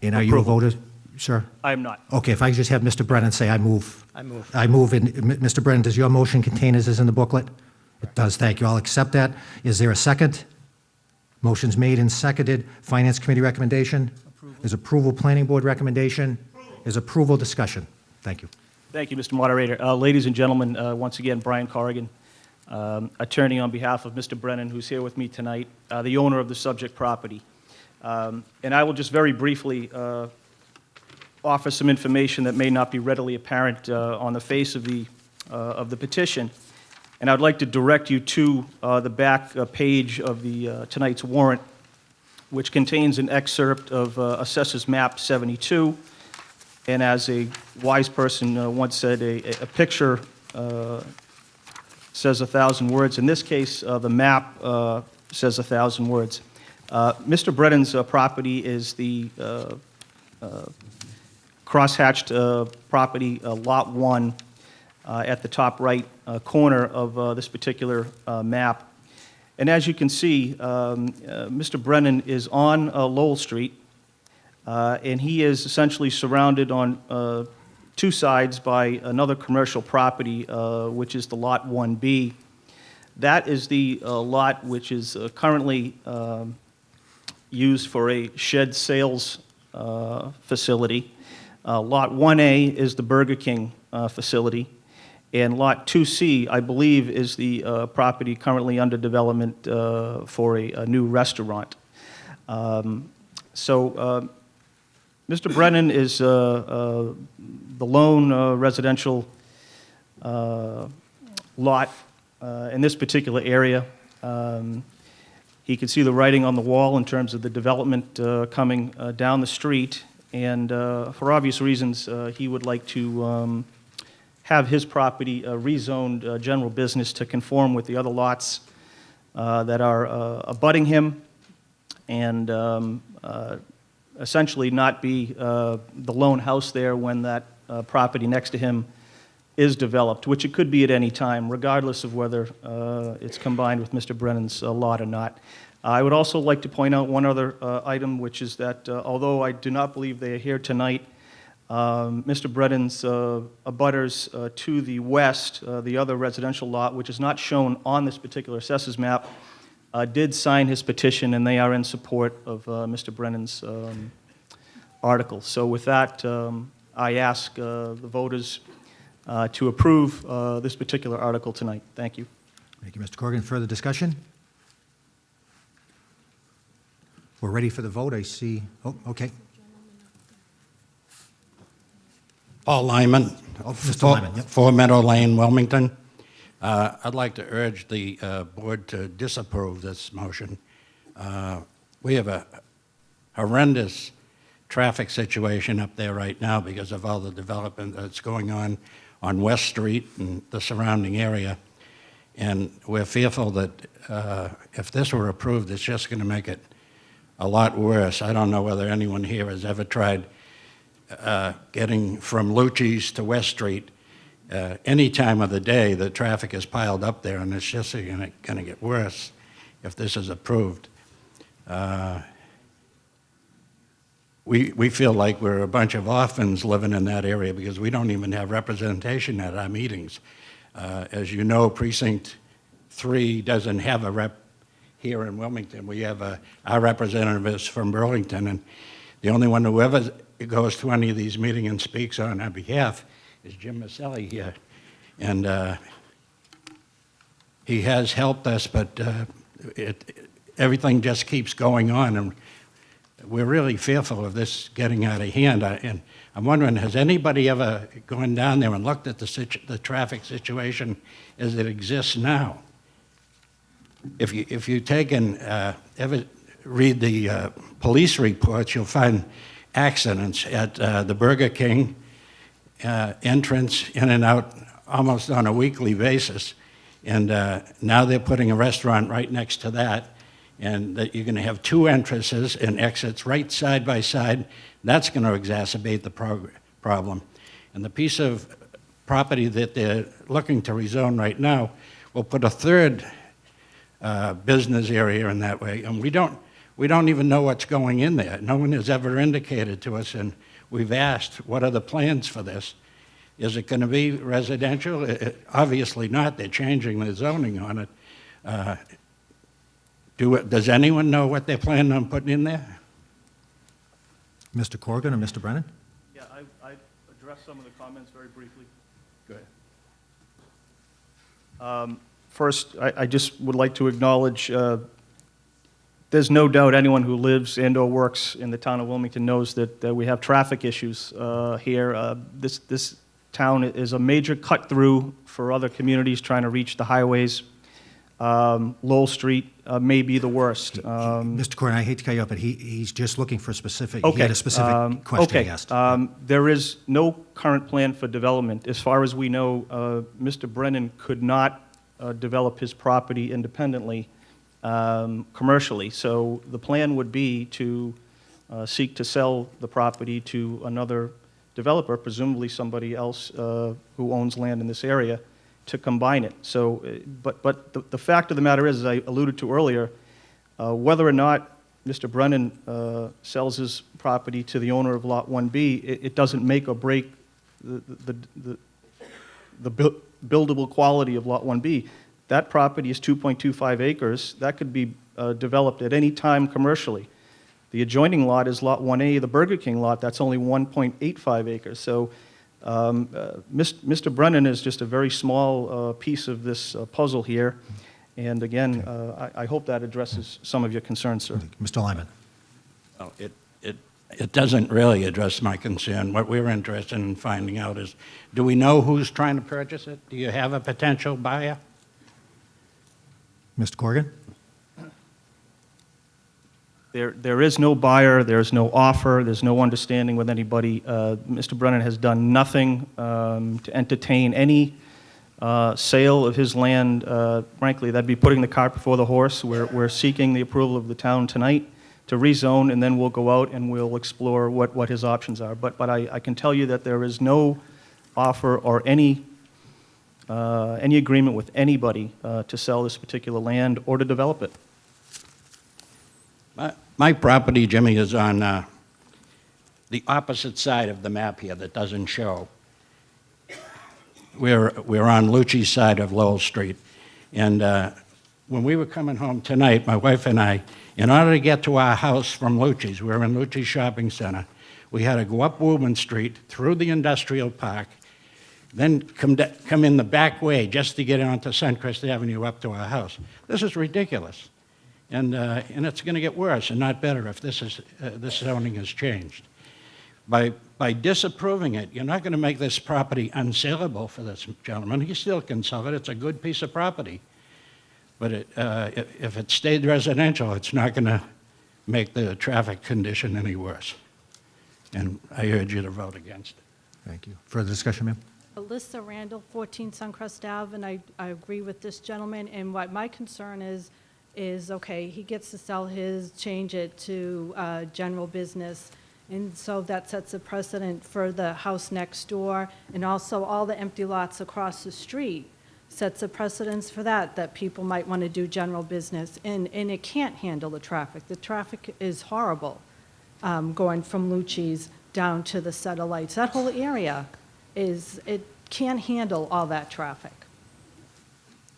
And are you a voter, sir? I am not. Okay, if I could just have Mr. Brennan say, I move. I move. I move, and Mr. Brennan, does your motion contain as is in the booklet? It does, thank you. I'll accept that. Is there a second? Motion's made and seconded. Finance Committee recommendation? Is approval Planning Board recommendation? Is approval discussion? Thank you. Thank you, Mr. Moderator. Ladies and gentlemen, once again, Brian Corrigan, attorney on behalf of Mr. Brennan, who's here with me tonight, the owner of the subject property. And I will just very briefly offer some information that may not be readily apparent on the face of the petition. And I'd like to direct you to the back page of the tonight's warrant, which contains an excerpt of Assessors Map 72. And as a wise person once said, a picture says 1,000 words. In this case, the map says 1,000 words. Mr. Brennan's property is the cross-hatched property, Lot 1, at the top right corner of this particular map. And as you can see, Mr. Brennan is on Lowell Street, and he is essentially surrounded on 2 sides by another commercial property, which is the Lot 1B. That is the lot which is currently used for a shed sales facility. Lot 1A is the Burger King facility, And Lot 2C, I believe, is the property currently under development for a new restaurant. So Mr. Brennan is the lone residential lot in this particular area. He can see the writing on the wall in terms of the development coming down the street, and for obvious reasons, he would like to have his property rezoned general business to conform with the other lots that are abutting him, and essentially not be the lone house there when that property next to him is developed, which it could be at any time, regardless of whether it's combined with Mr. Brennan's lot or not. I would also like to point out one other item, which is that although I do not believe they are here tonight, Mr. Brennan's abutters to the west, the other residential lot, which is not shown on this particular assessors map, did sign his petition, and they are in support of Mr. Brennan's article. So with that, I ask the voters to approve this particular article tonight. Thank you. Thank you, Mr. Corrigan. Further discussion? We're ready for the vote. I see. Oh, okay. Paul Lyman, Mr. Lyman, yep. 4 Meadow Lane, Wilmington. I'd like to urge the board to disapprove this motion. We have a horrendous traffic situation up there right now because of all the development that's going on West Street and the surrounding area. And we're fearful that if this were approved, it's just going to make it a lot worse. I don't know whether anyone here has ever tried getting from Lucci's to West Street. Any time of the day, the traffic is piled up there, and it's just going to get worse if this is approved. We feel like we're a bunch of orphans living in that area because we don't even have representation at our meetings. As you know, Precinct 3 doesn't have a rep here in Wilmington. We have our representative is from Burlington, and the only one who ever goes to any of these meetings and speaks on our behalf is Jim Maselli here. And he has helped us, but everything just keeps going on, and we're really fearful of this getting out of hand. And I'm wondering, has anybody ever gone down there and looked at the traffic situation as it exists now? If you take and ever read the police reports, you'll find accidents at the Burger King entrance, in and out, almost on a weekly basis. And now they're putting a restaurant right next to that, and that you're going to have 2 entrances and exits right side by side. That's going to exacerbate the problem. And the piece of property that they're looking to rezone right now will put a 3rd business area in that way, and we don't even know what's going in there. No one has ever indicated to us, and we've asked, what are the plans for this? Is it going to be residential? Obviously not. They're changing the zoning on it. Does anyone know what they're planning on putting in there? Mr. Corrigan or Mr. Brennan? Yeah, I addressed some of the comments very briefly. Go ahead. First, I just would like to acknowledge there's no doubt anyone who lives and or works in the town of Wilmington knows that we have traffic issues here. This town is a major cut-through for other communities trying to reach the highways. Lowell Street may be the worst. Mr. Corrigan, I hate to cut you up, but he's just looking for specific, Okay. he had a specific question he asked. There is no current plan for development. As far as we know, Mr. Brennan could not develop his property independently commercially. So the plan would be to seek to sell the property to another developer, presumably somebody else who owns land in this area, to combine it. So, but the fact of the matter is, as I alluded to earlier, whether or not Mr. Brennan sells his property to the owner of Lot 1B, it doesn't make or break the buildable quality of Lot 1B. That property is 2.25 acres. That could be developed at any time commercially. The adjoining lot is Lot 1A, the Burger King lot. That's only 1.85 acres. So Mr. Brennan is just a very small piece of this puzzle here, and again, I hope that addresses some of your concerns, sir. Mr. Lyman. Well, it doesn't really address my concern. What we're interested in finding out is, do we know who's trying to purchase it? Do you have a potential buyer? Mr. Corrigan? There is no buyer, there's no offer, there's no understanding with anybody. Mr. Brennan has done nothing to entertain any sale of his land. Frankly, that'd be putting the cart before the horse. We're seeking the approval of the town tonight to rezone, and then we'll go out and we'll explore what his options are. But I can tell you that there is no offer or any agreement with anybody to sell this particular land or to develop it. My property, Jimmy, is on the opposite side of the map here that doesn't show. We're on Lucci's side of Lowell Street. And when we were coming home tonight, my wife and I, in order to get to our house from Lucci's, we were in Lucci's Shopping Center, we had to go up Woburn Street, through the industrial park, then come in the back way just to get onto Suncrest Avenue up to our house. This is ridiculous. And it's going to get worse and not better if this zoning is changed. By disapproving it, you're not going to make this property unsaleable for this gentleman. He still can sell it. It's a good piece of property. But if it stayed residential, it's not going to make the traffic condition any worse. And I urge you to vote against it. Thank you. Further discussion, ma'am? Alyssa Randall, 14 Suncrest Ave, and I agree with this gentleman. And what my concern is okay, he gets to sell his, change it to general business, and so that sets a precedent for the house next door, and also all the empty lots across the street sets a precedence for that people might want to do general business, and it can't handle the traffic. The traffic is horrible going from Lucci's down to the satellites. That whole area it can't handle all that traffic.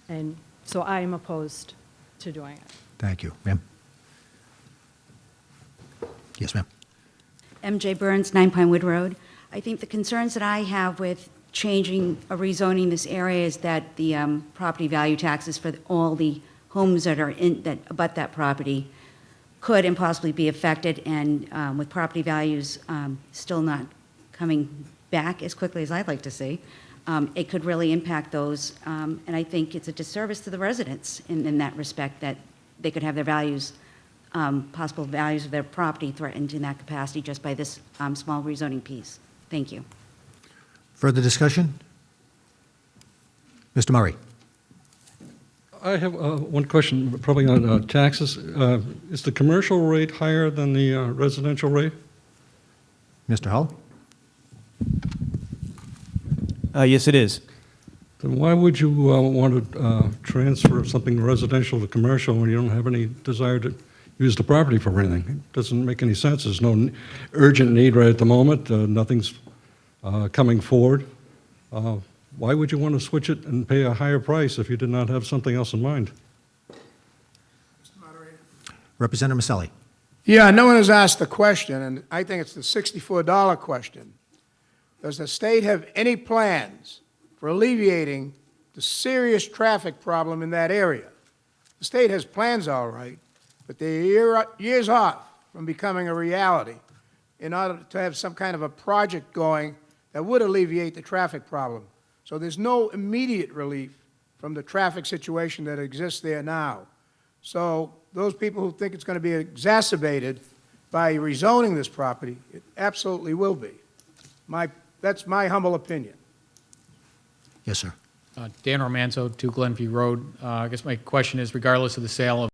And so I am opposed to doing it. Thank you. Ma'am? Yes, ma'am. MJ Burns, 9 Pinewood Road. I think the concerns that I have with changing or rezoning this area is that the property value taxes for all the homes that abut that property could and possibly be affected, and with property values still not coming back as quickly as I'd like to see, it could really impact those, and I think it's a disservice to the residents in that respect, that they could have their values, possible values of their property threatened in that capacity just by this small rezoning piece. Thank you. Further discussion? Mr. Murray. I have one question, probably on taxes. Is the commercial rate higher than the residential rate? Mr. Hull? Yes, it is. Then why would you want to transfer something residential to commercial when you don't have any desire to use the property for anything? It doesn't make any sense. There's no urgent need right at the moment. Nothing's coming forward. Why would you want to switch it and pay a higher price if you did not have something else in mind? Representative Maselli. Yeah, no one has asked the question, and I think it's the $64 question. Does the state have any plans for alleviating the serious traffic problem in that area? The state has plans, all right, but they're years off from becoming a reality in order to have some kind of a project going that would alleviate the traffic problem. So there's no immediate relief from the traffic situation that exists there now. So those people who think it's going to be exacerbated by rezoning this property, it absolutely will be. That's my humble opinion. Yes, sir. Dan Romanzo, 2 Glenview Road. I guess my question is, regardless of the sale of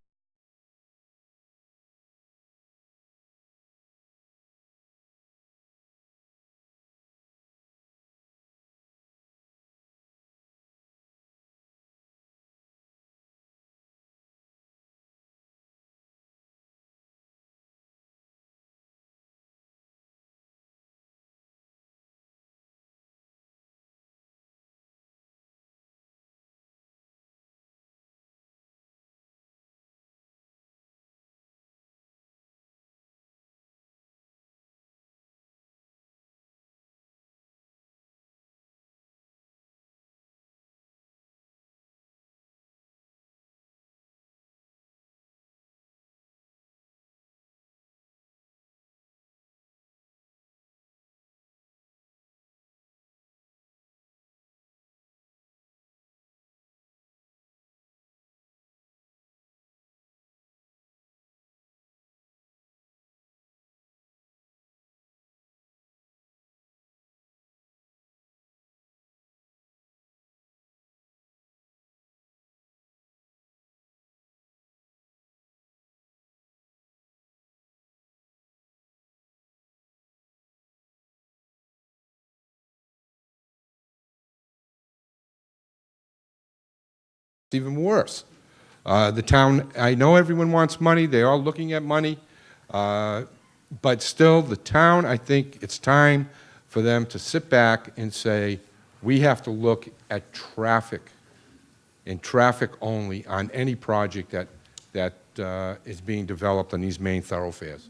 even worse. The town, I know everyone wants money, they're all looking at money, but still, the town, I think it's time for them to sit back and say, we have to look at traffic, and traffic only, on any project that is being developed on these main thoroughfares.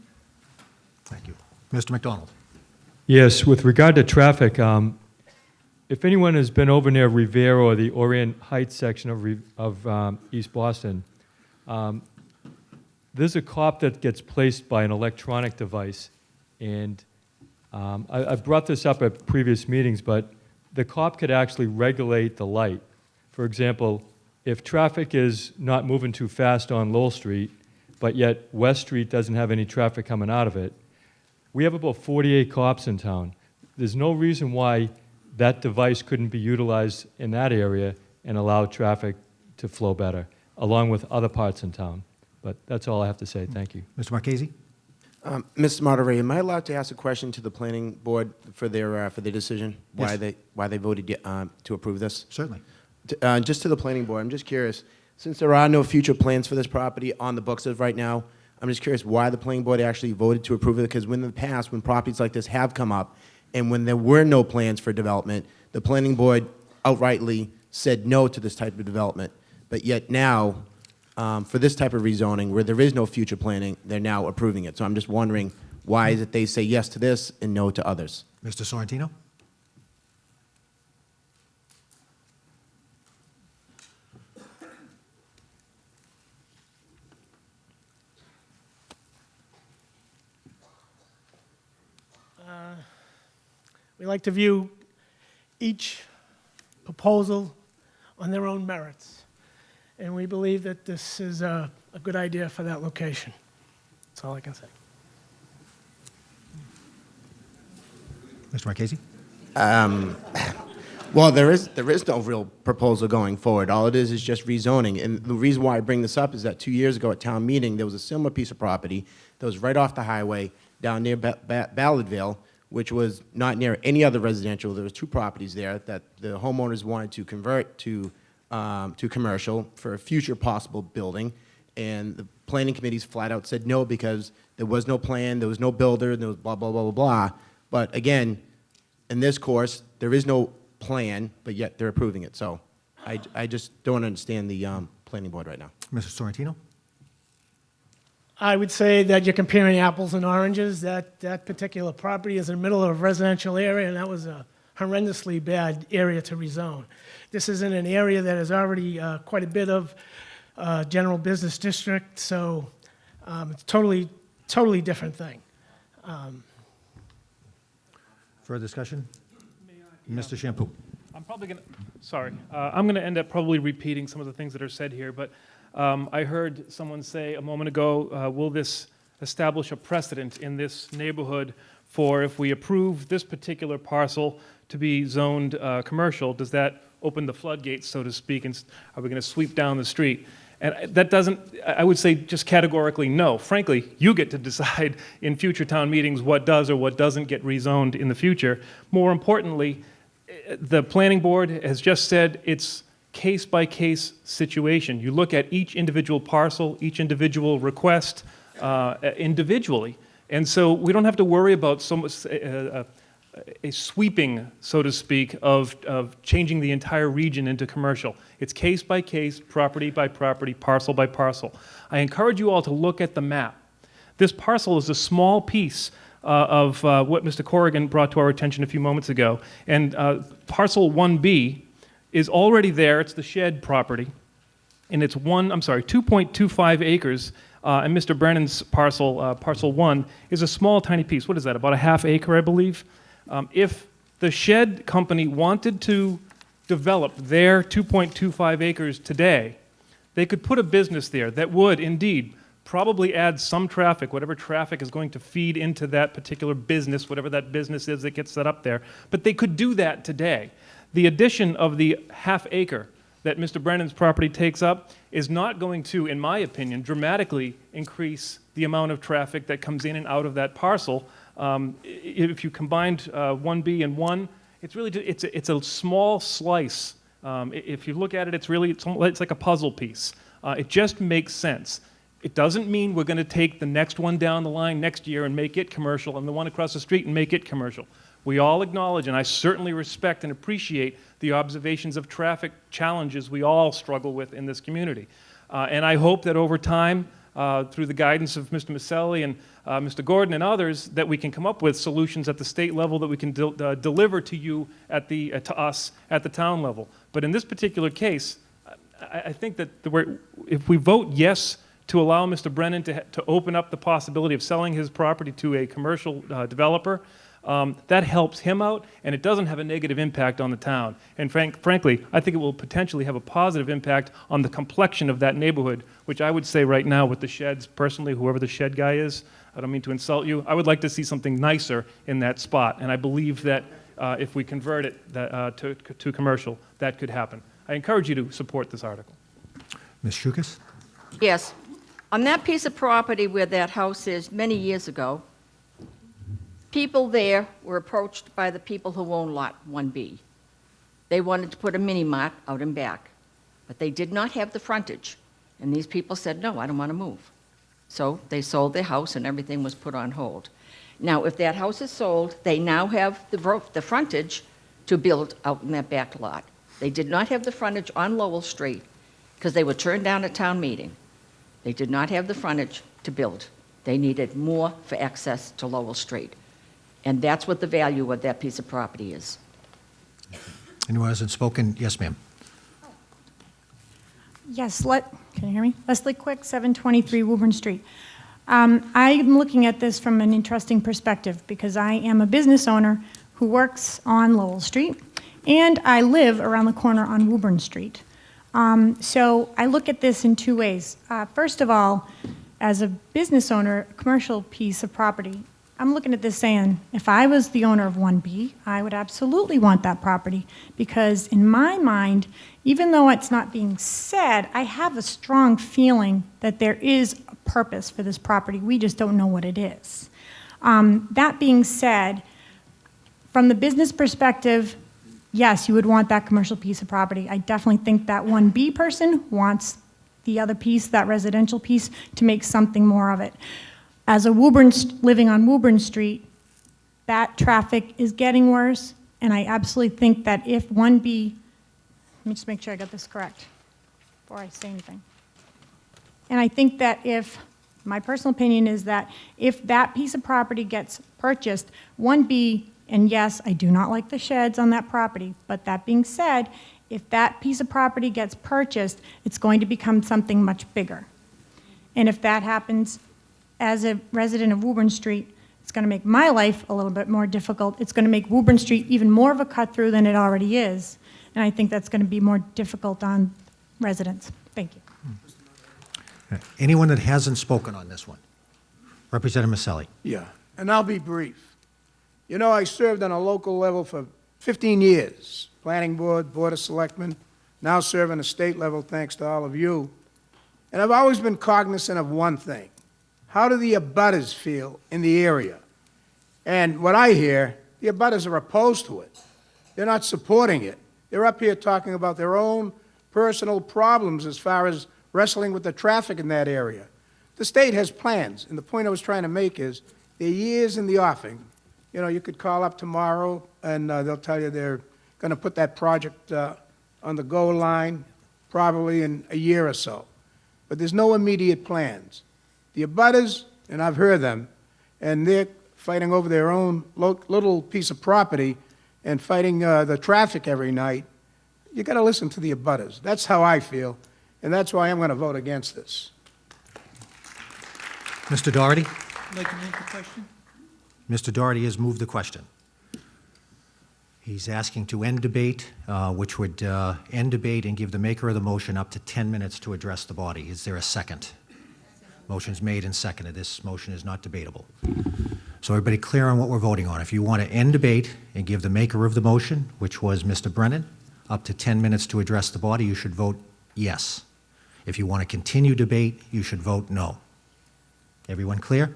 Thank you. Mr. McDonald. Yes, with regard to traffic, if anyone has been over near Revere or the Orient Heights section of East Boston, there's a cop that gets placed by an electronic device, and I've brought this up at previous meetings, but the cop could actually regulate the light. For example, if traffic is not moving too fast on Lowell Street, but yet West Street doesn't have any traffic coming out of it, we have about 48 cops in town. There's no reason why that device couldn't be utilized in that area and allow traffic to flow better, along with other parts in town. But that's all I have to say. Thank you. Mr. Marchese? Mr. Moderator, am I allowed to ask a question to the planning board for their decision? Yes. Why they voted to approve this? Certainly. Just to the planning board, I'm just curious, since there are no future plans for this property on the books as of right now, I'm just curious why the planning board actually voted to approve it, because in the past, when properties like this have come up, and when there were no plans for development, the planning board outrightly said no to this type of development. But yet now, for this type of rezoning, where there is no future planning, they're now approving it. So I'm just wondering, why is it they say yes to this and no to others? Mr. Sorrentino? We like to view each proposal on their own merits, and we believe that this is a good idea for that location. That's all I can say. Mr. Marchese? Well, there is no real proposal going forward. All it is just rezoning. And the reason why I bring this up is that 2 years ago at town meeting, there was a similar piece of property that was right off the highway down near Ballardville, which was not near any other residential. There was 2 properties there that the homeowners wanted to convert to commercial for a future possible building. And the planning committees flat out said no because there was no plan, there was no builder, there was blah, blah, blah, blah, blah. But again, in this course, there is no plan, but yet they're approving it. So I just don't understand the planning board right now. Mr. Sorrentino? I would say that you're comparing apples and oranges. That particular property is in the middle of a residential area, and that was a horrendously bad area to rezone. This is in an area that is already quite a bit of general business district, so it's totally different thing. Further discussion? Mr. Shampoo? I'm probably going to, sorry, I'm going to end up probably repeating some of the things that are said here, but I heard someone say a moment ago, will this establish a precedent in this neighborhood for if we approve this particular parcel to be zoned commercial, does that open the floodgates, so to speak, and are we going to sweep down the street? And that doesn't, I would say just categorically no. Frankly, you get to decide in future town meetings what does or what doesn't get rezoned in the future. More importantly, the planning board has just said it's case-by-case situation. You look at each individual parcel, each individual request individually. And so we don't have to worry about so much, a sweeping, so to speak, of changing the entire region into commercial. It's case by case, property by property, parcel by parcel. I encourage you all to look at the map. This parcel is a small piece of what Mr. Corrigan brought to our attention a few moments ago. And parcel 1B is already there. It's the shed property. And it's 2.25 acres. And Mr. Brennan's parcel, parcel 1, is a small, tiny piece. What is that, about a half acre, I believe? If the shed company wanted to develop their 2.25 acres today, they could put a business there that would indeed probably add some traffic, whatever traffic is going to feed into that particular business, whatever that business is that gets set up there. But they could do that today. The addition of the half acre that Mr. Brennan's property takes up is not going to, in my opinion, dramatically increase the amount of traffic that comes in and out of that parcel. If you combined 1B and 1, it's really it's a small slice If you look at it, it's like a puzzle piece. It just makes sense. It doesn't mean we're going to take the next one down the line next year and make it commercial, and the one across the street and make it commercial. We all acknowledge, and I certainly respect and appreciate the observations of traffic challenges we all struggle with in this community. And I hope that over time, through the guidance of Mr. Maselli and Mr. Gordon and others, that we can come up with solutions at the state level that we can deliver to you to us at the town level. But in this particular case, I think that if we vote yes to allow Mr. Brennan to open up the possibility of selling his property to a commercial developer, that helps him out, and it doesn't have a negative impact on the town. And frankly, I think it will potentially have a positive impact on the complexion of that neighborhood, which I would say right now with the sheds, personally, whoever the shed guy is, I don't mean to insult you, I would like to see something nicer in that spot. And I believe that if we convert it to commercial, that could happen. I encourage you to support this article. Ms. Shukas? Yes. On that piece of property where that house is, many years ago, people there were approached by the people who own Lot 1B. They wanted to put a mini-mart out and back, but they did not have the frontage. And these people said, no, I don't want to move. So they sold their house and everything was put on hold. Now, if that house is sold, they now have the frontage to build out in that back lot. They did not have the frontage on Lowell Street because they were turned down at town meeting. They did not have the frontage to build. They needed more for access to Lowell Street. And that's what the value of that piece of property is. Anyone hasn't spoken? Yes, ma'am. Yes, can you hear me? Leslie Quick, 723 Woburn Street. I'm looking at this from an interesting perspective because I am a business owner who works on Lowell Street, and I live around the corner on Woburn Street. So I look at this in two ways. First of all, as a business owner, a commercial piece of property, I'm looking at this saying, if I was the owner of 1B, I would absolutely want that property because in my mind, even though it's not being said, I have a strong feeling that there is a purpose for this property. We just don't know what it is. That being said, from the business perspective, yes, you would want that commercial piece of property. I definitely think that 1B person wants the other piece, that residential piece, to make something more of it. As a living on Woburn Street, that traffic is getting worse, and I absolutely think that if 1B, let me just make sure I got this correct before I say anything. And I think that my personal opinion is that if that piece of property gets purchased, 1B, and yes, I do not like the sheds on that property, but that being said, if that piece of property gets purchased, it's going to become something much bigger. And if that happens, as a resident of Woburn Street, it's going to make my life a little bit more difficult. It's going to make Woburn Street even more of a cut-through than it already is. And I think that's going to be more difficult on residents. Thank you. Anyone that hasn't spoken on this one? Representative Maselli. Yeah, and I'll be brief. You know, I served on a local level for 15 years, Planning Board, Board of Selectmen, now serving a state level thanks to all of you. And I've always been cognizant of one thing. How do the abutters feel in the area? And what I hear, the abutters are opposed to it. They're not supporting it. They're up here talking about their own personal problems as far as wrestling with the traffic in that area. The state has plans, and the point I was trying to make is they're years in the offing. You know, you could call up tomorrow, and they'll tell you they're going to put that project on the goal line probably in a year or so. But there's no immediate plans. The abutters, and I've heard them, and they're fighting over their own little piece of property and fighting the traffic every night. You got to listen to the abutters. That's how I feel, and that's why I'm going to vote against this. Mr. Doherty? I'd like to move the question. Mr. Doherty has moved the question. He's asking to end debate, which would end debate and give the maker of the motion up to 10 minutes to address the body. Is there a second? Motion's made and seconded. This motion is not debatable. So everybody clear on what we're voting on. If you want to end debate and give the maker of the motion, which was Mr. Brennan, up to 10 minutes to address the body, you should vote yes. If you want to continue debate, you should vote no. Everyone clear?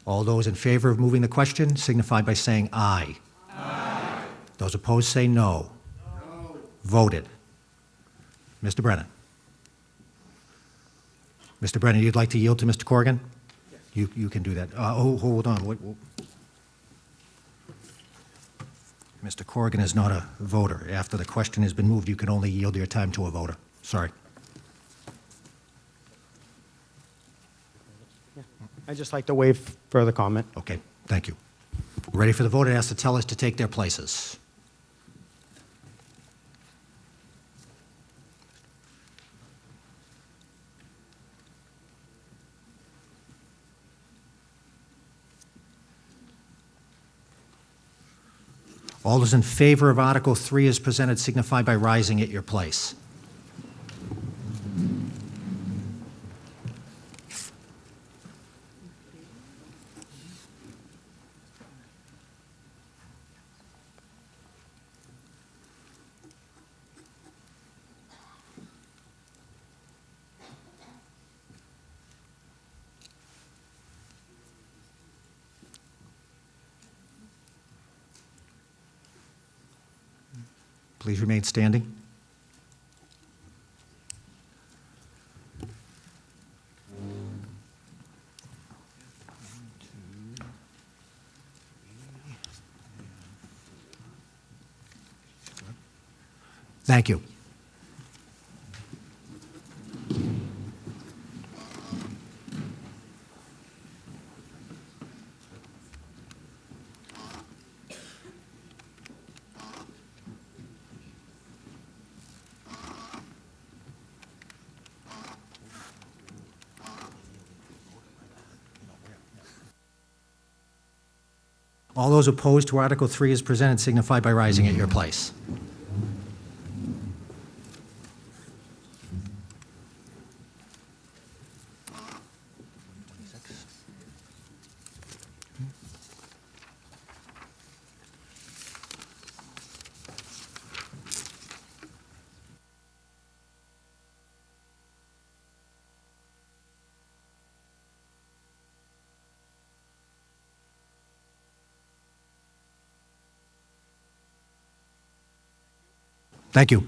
All those in favor of moving the question signify by saying aye. Aye. Those opposed say no. No. voted. Mr. Brennan. Mr. Brennan, you'd like to yield to Mr. Corrigan? Yes. You can do that. Hold on. Mr. Corrigan is not a voter. After the question has been moved, you can only yield your time to a voter. Sorry. I'd just like to waive further comment. Okay, thank you. Ready for the vote? I ask the tellers to take their places. All those in favor of Article 3 as presented signify by rising at your place. Please remain standing. Thank you. All those opposed to Article 3 as presented signify by rising at your place. Thank you.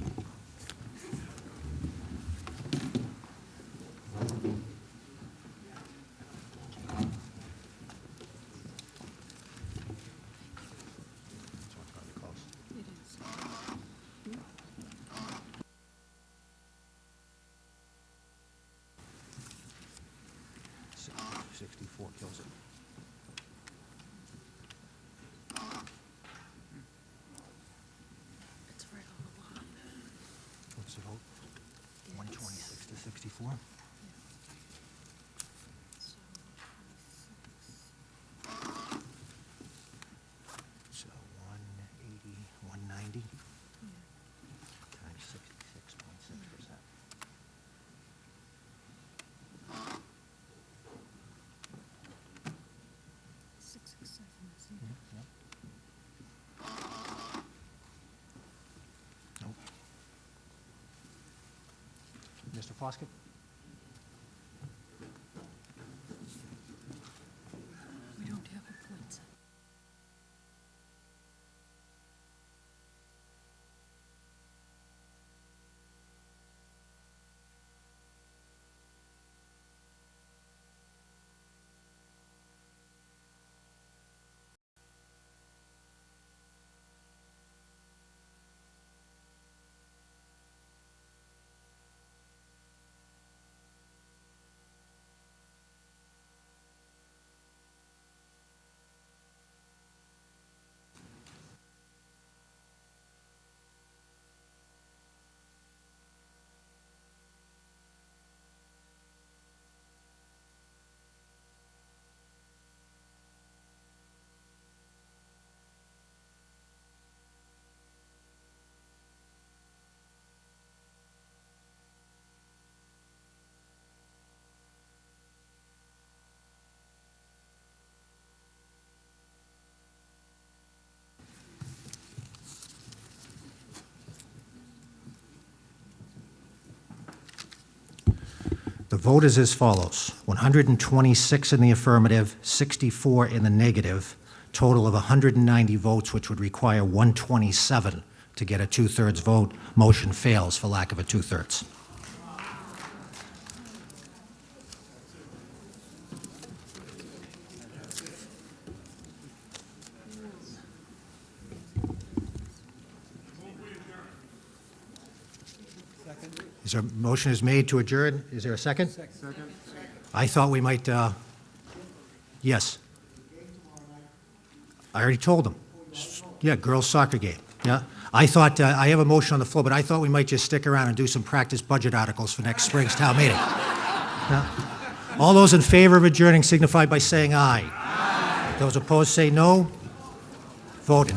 Kills it. What's the vote? 126 to 64? So 180, 190 times 66.6%. Nope. Mr. Foskett? We don't have a point. The vote is as follows: 126 in the affirmative, 64 in the negative, total of 190 votes, which would require 127 to get a two-thirds vote. Motion fails for lack of a two-thirds. Is there, motion is made to adjourn. Is there a second? Second. I thought we might, yes. I already told them. Yeah, girls' soccer game, yeah. I thought, I have a motion on the floor, but I thought we might just stick around and do some practice budget articles for next spring's town meeting. Yeah. All those in favor of adjourning signify by saying aye. Aye. Those opposed say no. Voted.